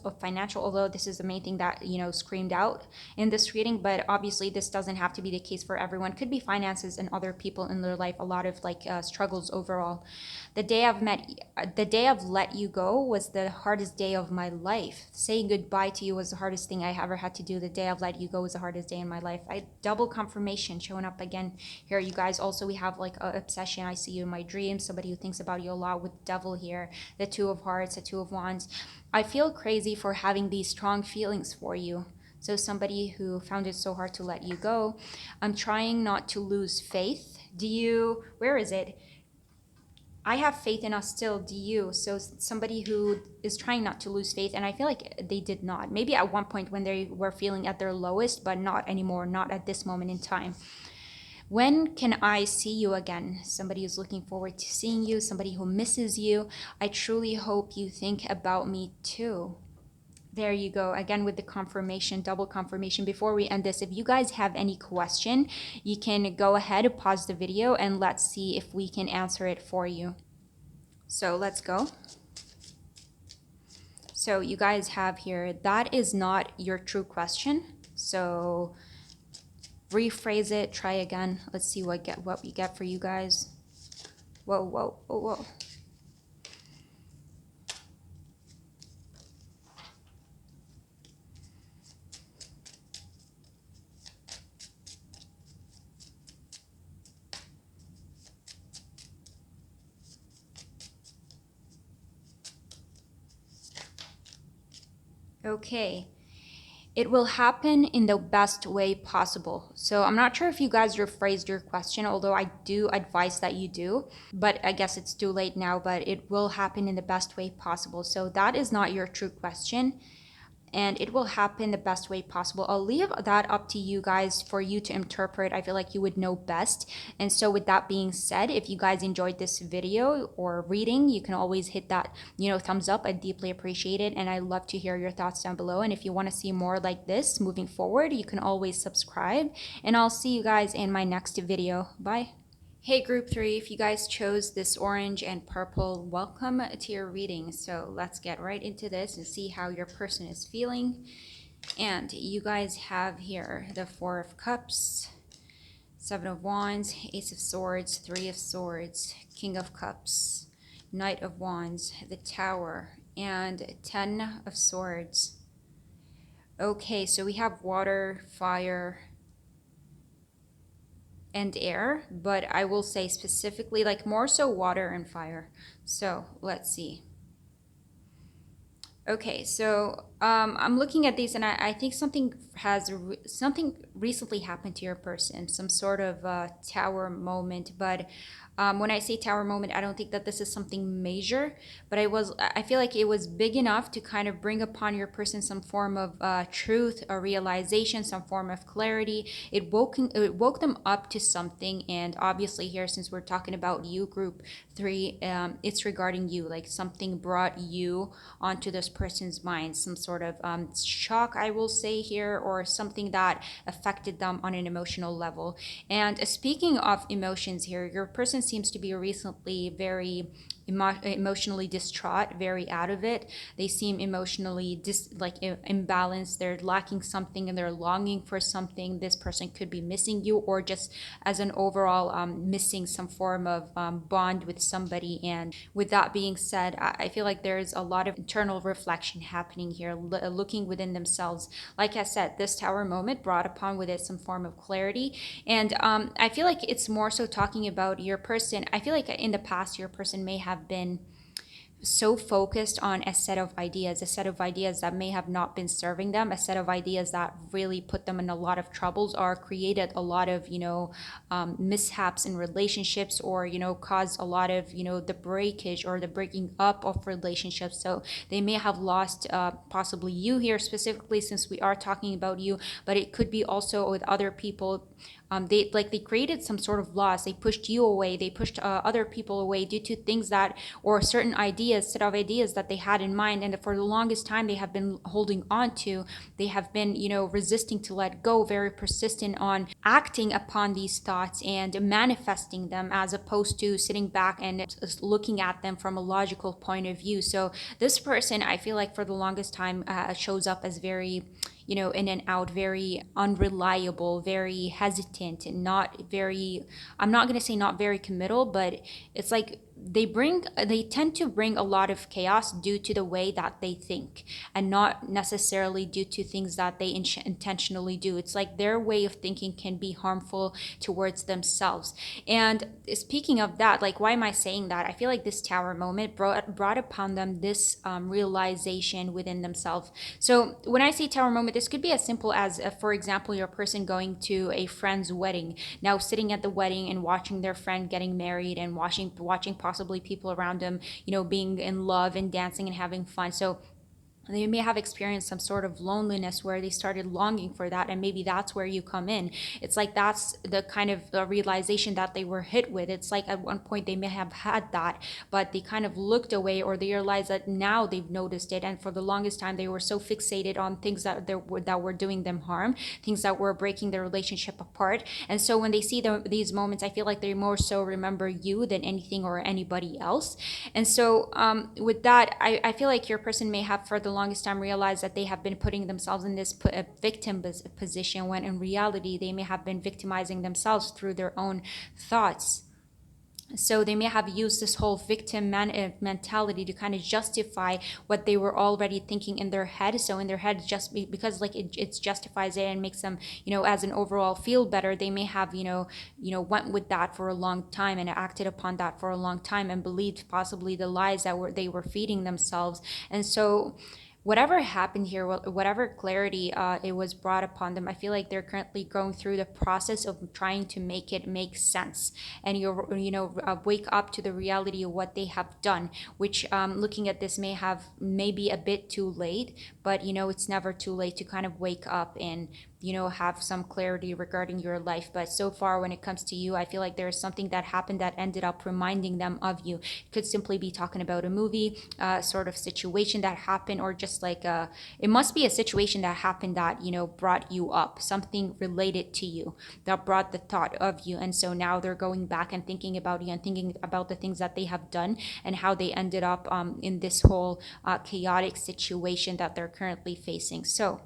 although this is the main thing that, screamed out in this reading. But obviously this doesn't have to be the case for everyone. Could be finances and other people in their life, a lot of like struggles overall. The day I've let you go was the hardest day of my life. Saying goodbye to you was the hardest thing I ever had to do. The day I've let you go was the hardest day in my life. I double confirmation showing up again here, you guys. Also, we have like a obsession. I see you in my dreams. Somebody who thinks about you a lot with devil here. The Two of Hearts, the Two of Wands. I feel crazy for having these strong feelings for you. So somebody who found it so hard to let you go. I'm trying not to lose faith. Where is it? I have faith in us still. Do you? So somebody who is trying not to lose faith, and I feel like they did not. Maybe at one point when they were feeling at their lowest, but not anymore, not at this moment in time. When can I see you again? Somebody who's looking forward to seeing you, somebody who misses you. I truly hope you think about me too. There you go. Again, with the confirmation, double confirmation. Before we end this, if you guys have any question, you can go ahead and pause the video and let's see if we can answer it for you. So let's go. So you guys have here, that is not your true question. So rephrase it, try again. Let's see what we get for you guys. Whoa, whoa, whoa, whoa. Okay. It will happen in the best way possible. So I'm not sure if you guys rephrased your question, although I do advise that you do, but I guess it's too late now, but it will happen in the best way possible. So that is not your true question, and it will happen the best way possible. I'll leave that up to you guys for you to interpret. I feel like you would know best. And so with that being said, if you guys enjoyed this video or reading, you can always hit that, thumbs up. I deeply appreciate it. And I love to hear your thoughts down below. And if you want to see more like this moving forward, you can always subscribe. And I'll see you guys in my next video. Bye. Hey group 3, if you guys chose this orange and purple, welcome to your reading. So let's get right into this and see how your person is feeling. And you guys have here the 4 of Cups, 7 of Wands, Ace of Swords, 3 of Swords, King of Cups, Knight of Wands, the Tower, and 10 of Swords. Okay, so we have water, fire, and air, but I will say specifically like more so water and fire. So let's see. Okay, so I'm looking at these, and I think something recently happened to your person, some sort of tower moment. But when I say tower moment, I don't think that this is something major, but I feel like it was big enough to kind of bring upon your person some form of truth, a realization, some form of clarity. It woke them up to something, and obviously here, since we're talking about you, group three, it's regarding you. Like something brought you onto this person's mind, some sort of shock, I will say here, or something that affected them on an emotional level. And speaking of emotions here, your person seems to be recently very emotionally distraught, very out of it. They seem emotionally imbalanced. They're lacking something and they're longing for something. This person could be missing you, or just as an overall missing some form of bond with somebody. And with that being said, I feel like there's a lot of internal reflection happening here, looking within themselves. Like I said, this tower moment brought upon with it some form of clarity. And I feel like it's more so talking about your person. I feel like in the past, your person may have been so focused on a set of ideas that may have not been serving them, a set of ideas that really put them in a lot of troubles or created a lot of, mishaps in relationships, or, caused a lot of, the breakage or the breaking up of relationships. So they may have lost possibly you here specifically, since we are talking about you, but it could be also with other people. They created some sort of loss. They pushed you away. They pushed other people away due to things that, or certain set of ideas that they had in mind, and for the longest time they have been holding on to. They have been, resisting to let go, very persistent on acting upon these thoughts and manifesting them, as opposed to sitting back and just looking at them from a logical point of view. So this person, I feel like for the longest time, shows up as very, in and out, very unreliable, very hesitant, and not very, I'm not going to say not very committal, but it's like they tend to bring a lot of chaos due to the way that they think, and not necessarily due to things that they intentionally do. It's like their way of thinking can be harmful towards themselves. And speaking of that, like, why am I saying that? I feel like this tower moment brought upon them this realization within themselves. So when I say tower moment, this could be as simple as, for example, your person going to a friend's wedding, now sitting at the wedding and watching their friend getting married, and watching possibly people around them, being in love and dancing and having fun. So they may have experienced some sort of loneliness where they started longing for that, and maybe that's where you come in. It's like that's the kind of realization that they were hit with. It's like at one point they may have had that, but they kind of looked away, or they realized that now they've noticed it. And for the longest time they were so fixated on things that were doing them harm, things that were breaking their relationship apart. And so when they see these moments, I feel like they more so remember you than anything or anybody else. And so with that, I feel like your person may have for the longest time realized that they have been putting themselves in this victim position, when in reality they may have been victimizing themselves through their own thoughts. So they may have used this whole mentality to kind of justify what they were already thinking in their head. So in their head, just because like it justifies it and makes them, as an overall feel better, they may have, went with that for a long time and acted upon that for a long time, and believed possibly the lies that they were feeding themselves. And so whatever happened here, whatever clarity it was brought upon them, I feel like they're currently going through the process of trying to make it make sense, and wake up to the reality of what they have done. Which, looking at this, may be a bit too late, but it's never too late to kind of wake up and have some clarity regarding your life. But so far, when it comes to you, I feel like there's something that happened that ended up reminding them of you. It could simply be talking about a movie, sort of situation that happened, or just like it must be a situation that happened that brought you up, something related to you that brought the thought of you. And so now they're going back and thinking about you, and thinking about the things that they have done, and how they ended up in this whole chaotic situation that they're currently facing. So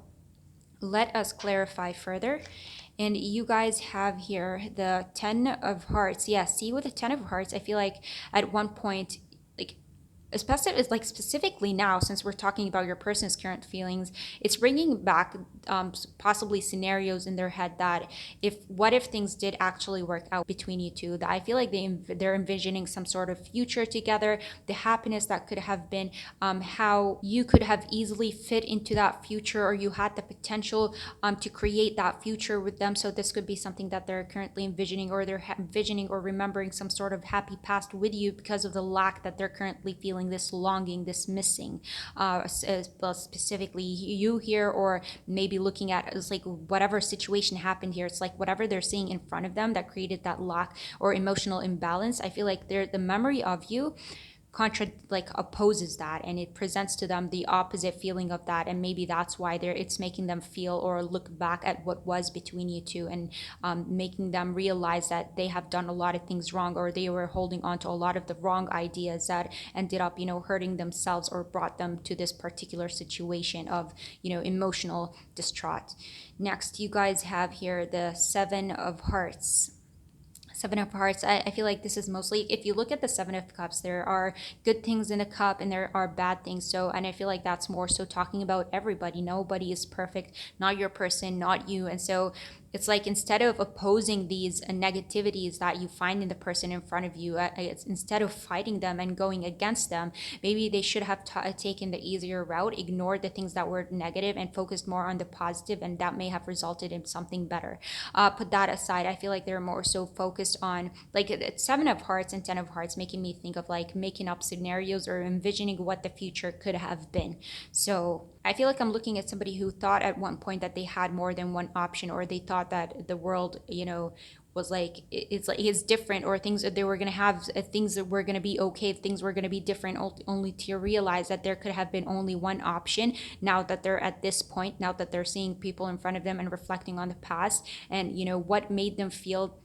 let us clarify further. And you guys have here the 10 of hearts. Yeah, see, with the 10 of hearts, I feel like at one point, like, especially it's like specifically now, since we're talking about your person's current feelings, it's bringing back possibly scenarios in their head that if what if things did actually work out between you two, that I feel like they're envisioning some sort of future together, the happiness that could have been, how you could have easily fit into that future, or you had the potential to create that future with them. So this could be something that they're currently envisioning, or they're envisioning or remembering some sort of happy past with you because of the lack that they're currently feeling, this longing, this missing. Well, specifically you here, or maybe looking at it's like whatever situation happened here, it's like whatever they're seeing in front of them that created that lack or emotional imbalance. I feel like they're the memory of you like opposes that, and it presents to them the opposite feeling of that, and maybe that's why it's making them feel or look back at what was between you two, and making them realize that they have done a lot of things wrong, or they were holding on to a lot of the wrong ideas that ended up hurting themselves or brought them to this particular situation of emotional distraught. Next, you guys have here the Seven of Hearts. Seven of Hearts, I feel like this is mostly, if you look at the Seven of Cups, there are good things in the cup and there are bad things. So, and I feel like that's more so talking about everybody. Nobody is perfect, not your person, not you. And so it's like instead of opposing these negativities that you find in the person in front of you, instead of fighting them and going against them, maybe they should have taken the easier route, ignored the things that were negative and focused more on the positive, and that may have resulted in something better. Put that aside, I feel like they're more so focused on like it's Seven of Hearts and Ten of Hearts, making me think of like making up scenarios or envisioning what the future could have been. So I feel like I'm looking at somebody who thought at one point that they had more than one option, or they thought that the world, was like it's different, or things that they were gonna have, things that were gonna be okay, things were gonna be different, only to realize that there could have been only one option. Now that they're at this point, now that they're seeing people in front of them and reflecting on the past, and what made them feel,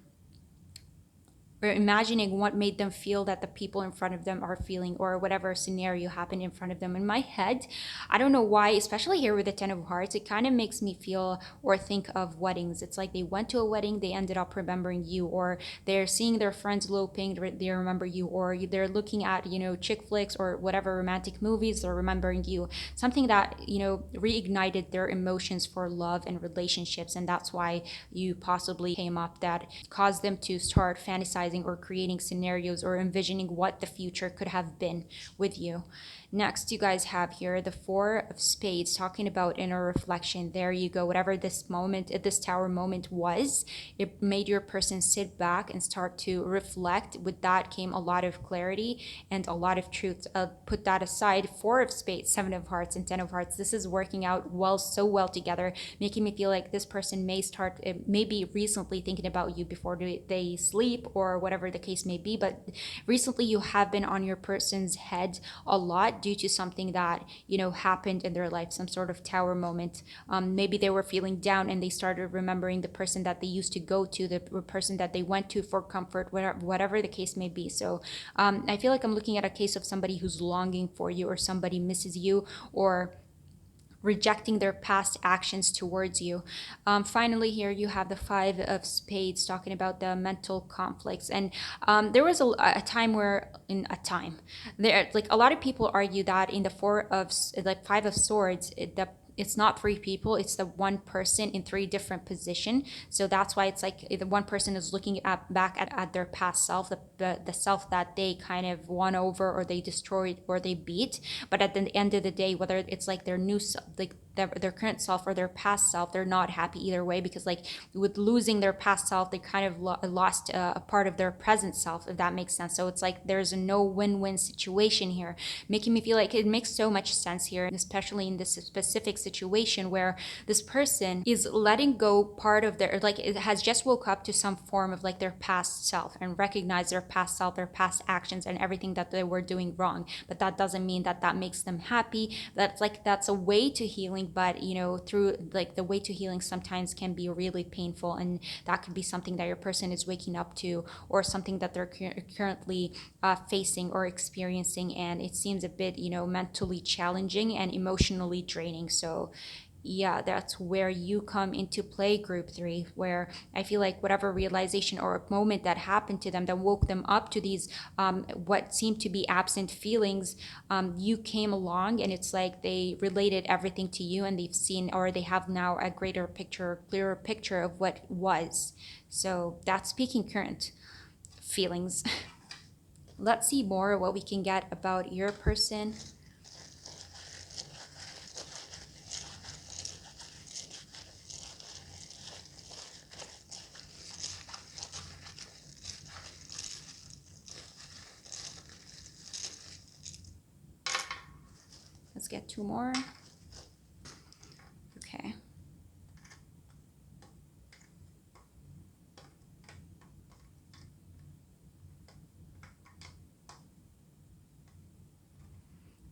or imagining what made them feel that the people in front of them are feeling, or whatever scenario happened in front of them. In my head, I don't know why, especially here with the Ten of Hearts, it kind of makes me feel or think of weddings. It's like they went to a wedding, they ended up remembering you, or they're seeing their friends eloping, they remember you, or they're looking at chick flicks or whatever romantic movies, they're remembering you, something that reignited their emotions for love and relationships, and that's why you possibly came up, that caused them to start fantasizing or creating scenarios or envisioning what the future could have been with you. Next, you guys have here the Four of Spades, talking about inner reflection. There you go. Whatever this moment, this tower moment was, it made your person sit back and start to reflect. With that came a lot of clarity and a lot of truth. Put that aside. Four of Spades, Seven of Hearts, and Ten of Hearts. This is working out so well together, making me feel like this person may start, maybe recently thinking about you before they sleep, or whatever the case may be. But recently you have been on your person's head a lot due to something that happened in their life, some sort of tower moment. Maybe they were feeling down and they started remembering the person that they used to go to, the person that they went to for comfort, whatever the case may be. So I feel like I'm looking at a case of somebody who's longing for you, or somebody misses you, or rejecting their past actions towards you. Finally, here you have the Five of Spades, talking about the mental conflicts. And there was a time where, in a time, there, like, a lot of people argue that in the Five of Swords, it's not three people, it's the one person in three different positions. So that's why it's like the one person is looking back at their past self, the self that they kind of won over, or they destroyed, or they beat. But at the end of the day, whether it's like their new like their current self or their past self, they're not happy either way, because like with losing their past self, they kind of lost a part of their present self, if that makes sense. So it's like there's a no win-win situation here, making me feel like it makes so much sense here, especially in this specific situation where this person is letting go part of their, like, it has just woke up to some form of like their past self, and recognize their past self, their past actions, and everything that they were doing wrong. But that doesn't mean that makes them happy. That's a way to healing, but through like the way to healing sometimes can be really painful, and that could be something that your person is waking up to, or something that they're currently facing or experiencing, and it seems a bit mentally challenging and emotionally draining. So Yeah, that's where you come into play, group three, where I feel like whatever realization or moment that happened to them that woke them up to these what seemed to be absent feelings, you came along and it's like they related everything to you and they've seen or they have now a greater picture, clearer picture of what was. So that's speaking current feelings. Let's see more what we can get about your person. Let's get two more. Okay.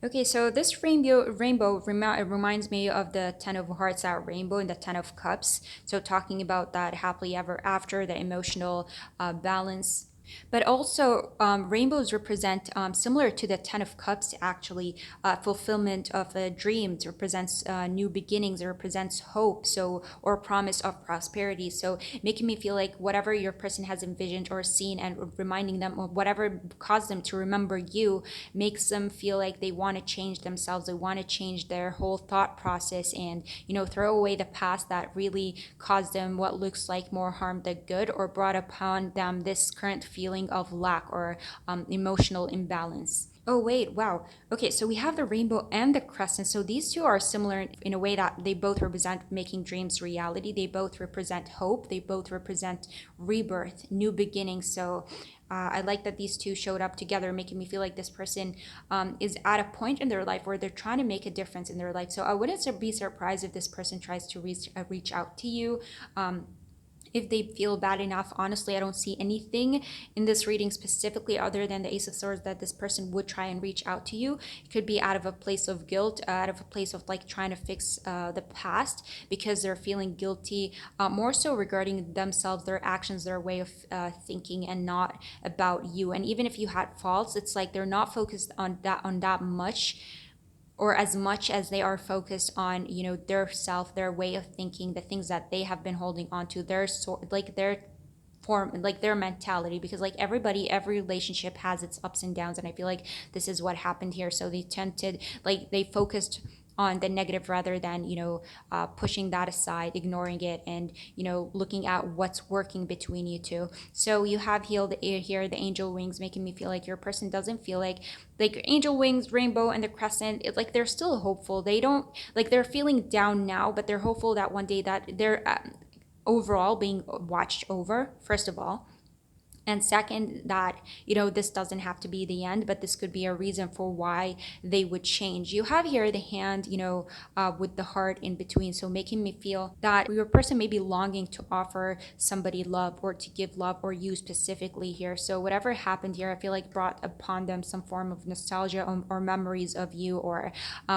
Okay, so this reminds me of the Ten of Hearts at Rainbow and the Ten of Cups. So talking about that happily ever after, the emotional balance. But also, rainbows represent, similar to the Ten of Cups, actually, fulfillment of dreams. It represents new beginnings. It represents hope, so or promise of prosperity. So making me feel like whatever your person has envisioned or seen, and reminding them of whatever caused them to remember you, makes them feel like they want to change themselves. They want to change their whole thought process, and throw away the past that really caused them what looks like more harm than good, or brought upon them this current feeling of lack or emotional imbalance. Oh, wait, wow. Okay, so we have the rainbow and the crescent. So these two are similar in a way that they both represent making dreams reality. They both represent hope. They both represent rebirth, new beginnings. So I like that these two showed up together, making me feel like this person is at a point in their life where they're trying to make a difference in their life. So I wouldn't be surprised if this person tries to reach out to you. If they feel bad enough, honestly, I don't see anything in this reading specifically other than the Ace of Swords that this person would try and reach out to you. It could be out of a place of guilt, out of a place of like trying to fix the past because they're feeling guilty, more so regarding themselves, their actions, their way of thinking, and not about you. And even if you had faults, it's like they're not focused on that much, or as much as they are focused on their self, their way of thinking, the things that they have been holding on to, their sort, like their form, like their mentality. Because like everybody, every relationship has its ups and downs, and I feel like this is what happened here. So they tended, like they focused on the negative rather than pushing that aside, ignoring it, and looking at what's working between you two. So you have healed here the angel wings, making me feel like your person doesn't feel like angel wings, rainbow, and the crescent. It's like they're still hopeful. They don't, like, they're feeling down now, but they're hopeful that one day that they're overall being watched over, first of all, and second, that this doesn't have to be the end, but this could be a reason for why they would change. You have here the hand, with the heart in between, so making me feel that your person may be longing to offer somebody love, or to give love, or you specifically here. So whatever happened here, I feel like brought upon them some form of nostalgia, or memories of you, or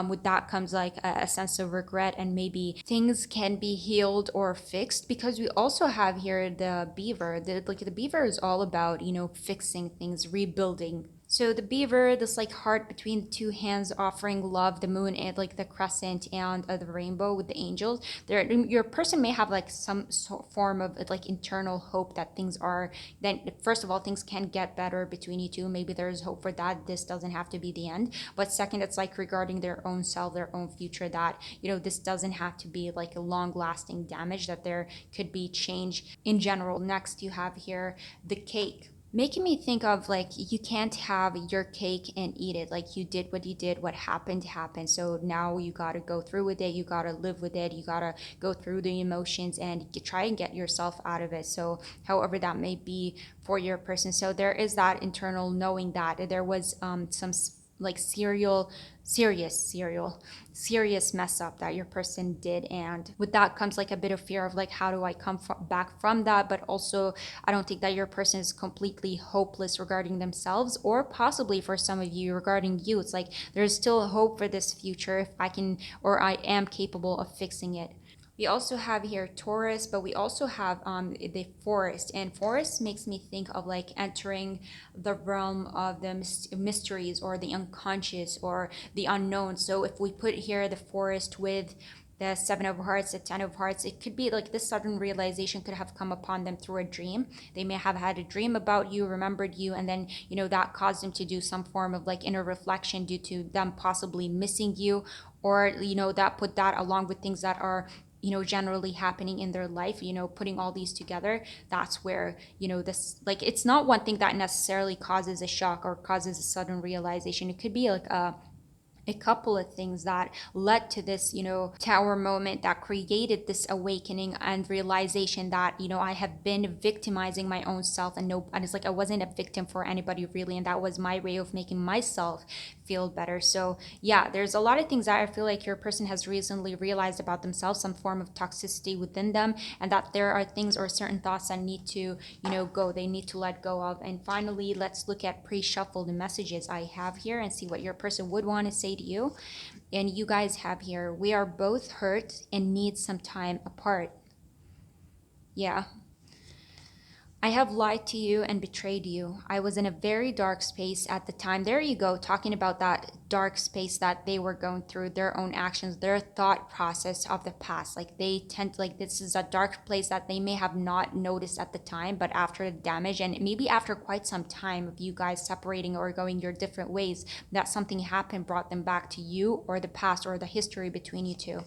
with that comes like a sense of regret, and maybe things can be healed or fixed. Because we also have here the beaver. The beaver is all about fixing things, rebuilding. So the beaver, this like heart between the two hands, offering love, the moon, and like the crescent, and the rainbow with the angels. There, your person may have like some form of like internal hope that things are. Then first of all, things can get better between you two. Maybe there's hope for that. This doesn't have to be the end. But second, it's like regarding their own self, their own future. That this doesn't have to be like a long-lasting damage. That there could be change in general. Next, you have here the cake, making me think of like you can't have your cake and eat it. Like you did what you did, what happened happened, so now you got to go through with it, you got to live with it, you got to go through the emotions and try and get yourself out of it. So however that may be for your person, so there is that internal knowing that there was some like serious mess up that your person did, and with that comes like a bit of fear of like how do I come back from that. But also, I don't think that your person is completely hopeless regarding themselves, or possibly for some of you regarding you. It's like there's still hope for this future if I can, or I am capable of fixing it. We also have here Taurus, but we also have the forest, and forest makes me think of like entering the realm of the mysteries, or the unconscious, or the unknown. So if we put here the forest with the Seven of Hearts, the Ten of Hearts. It could be like this sudden realization could have come upon them through a dream. They may have had a dream about you, remembered you, and then, that caused them to do some form of like inner reflection due to them possibly missing you, or, that put that along with things that are, generally happening in their life, putting all these together. That's where, this, like, it's not one thing that necessarily causes a shock or causes a sudden realization. It could be like a couple of things that led to this, tower moment that created this awakening and realization that, I have been victimizing my own self, and it's like I wasn't a victim for anybody really, and that was my way of making myself feel better. So yeah, there's a lot of things that I feel like your person has recently realized about themselves, some form of toxicity within them, and that there are things or certain thoughts that need to, go, they need to let go of. And finally, let's look at pre-shuffle the messages I have here and see what your person would want to say to you. And you guys have here, we are both hurt and need some time apart. Yeah. I have lied to you and betrayed you. I was in a very dark space at the time. There you go, talking about that dark space that they were going through, their own actions, their thought process of the past. Like they tend to, like, this is a dark place that they may have not noticed at the time, but after the damage and maybe after quite some time of you guys separating or going your different ways, that something happened, brought them back to you or the past or the history between you two.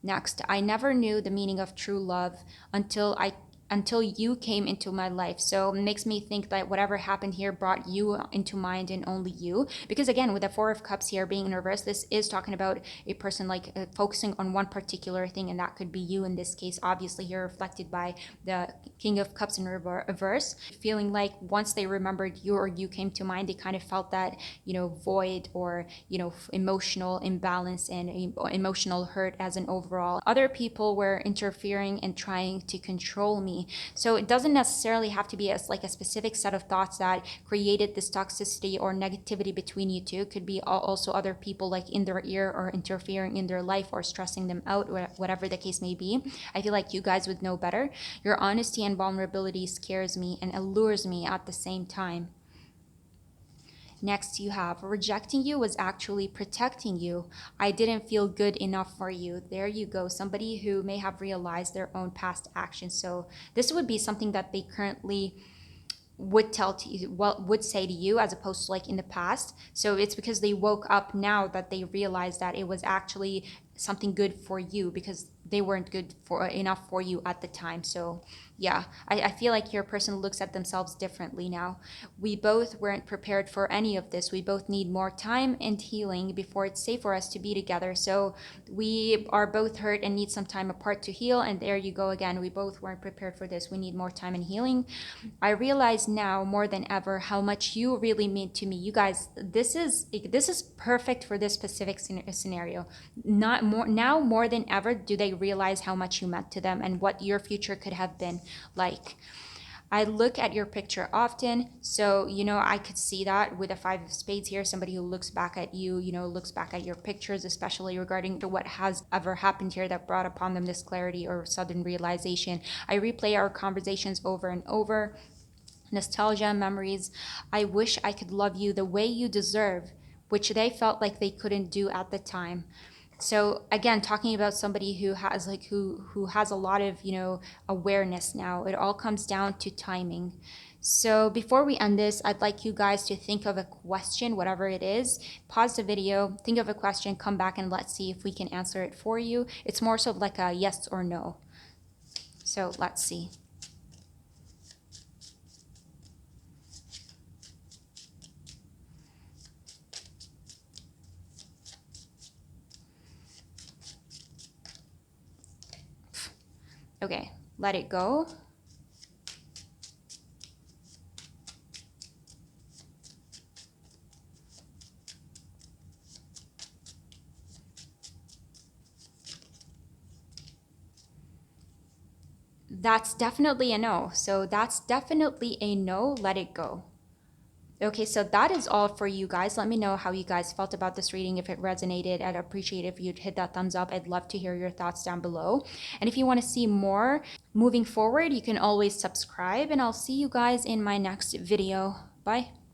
Next, I never knew the meaning of true love until you came into my life. So it makes me think that whatever happened here brought you into mind and only you. Because again, with the Four of Cups here being in reverse, this is talking about a person like focusing on one particular thing, and that could be you in this case. Obviously, here reflected by the King of Cups in reverse, feeling like once they remembered you or you came to mind, they kind of felt that, void or, emotional imbalance and emotional hurt as an overall. Other people were interfering and trying to control me. So it doesn't necessarily have to be as like a specific set of thoughts that created this toxicity or negativity between you two. It could be also other people like in their ear or interfering in their life or stressing them out, whatever the case may be. I feel like you guys would know better. Your honesty and vulnerability scares me and allures me at the same time. Next, you have rejecting you was actually protecting you. I didn't feel good enough for you. There you go. Somebody who may have realized their own past actions. So this would be something that they currently would tell to you, well, would say to you, as opposed to like in the past. So it's because they woke up now that they realized that it was actually something good for you, because they weren't good for enough for you at the time. So yeah, I feel like your person looks at themselves differently now. We both weren't prepared for any of this. We both need more time and healing before it's safe for us to be together. So we are both hurt and need some time apart to heal. And there you go again. We both weren't prepared for this. We need more time and healing. I realize now more than ever how much you really mean to me. You guys, this is perfect for this specific scenario. Not more now more than ever do they realize how much you meant to them and what your future could have been like. I look at your picture often, so I could see that with the Five of Spades here, somebody who looks back at you, looks back at your pictures, especially regarding to what has ever happened here that brought upon them this clarity or sudden realization. I replay our conversations over and over. Nostalgia, memories. I wish I could love you the way you deserve, which they felt like they couldn't do at the time. So again, talking about somebody who has like who has a lot of awareness now. It all comes down to timing. So before we end this, I'd like you guys to think of a question, whatever it is. Pause the video, think of a question, come back, and let's see if we can answer it for you. It's more so like a yes or no. So let's see. Okay, let it go. That's definitely a no. So that's definitely a no. Let it go. Okay, so that is all for you guys. Let me know how you guys felt about this reading. If it resonated, I'd appreciate if you'd hit that thumbs up. I'd love to hear your thoughts down below. And if you want to see more moving forward, you can always subscribe, and I'll see you guys in my next video. Bye.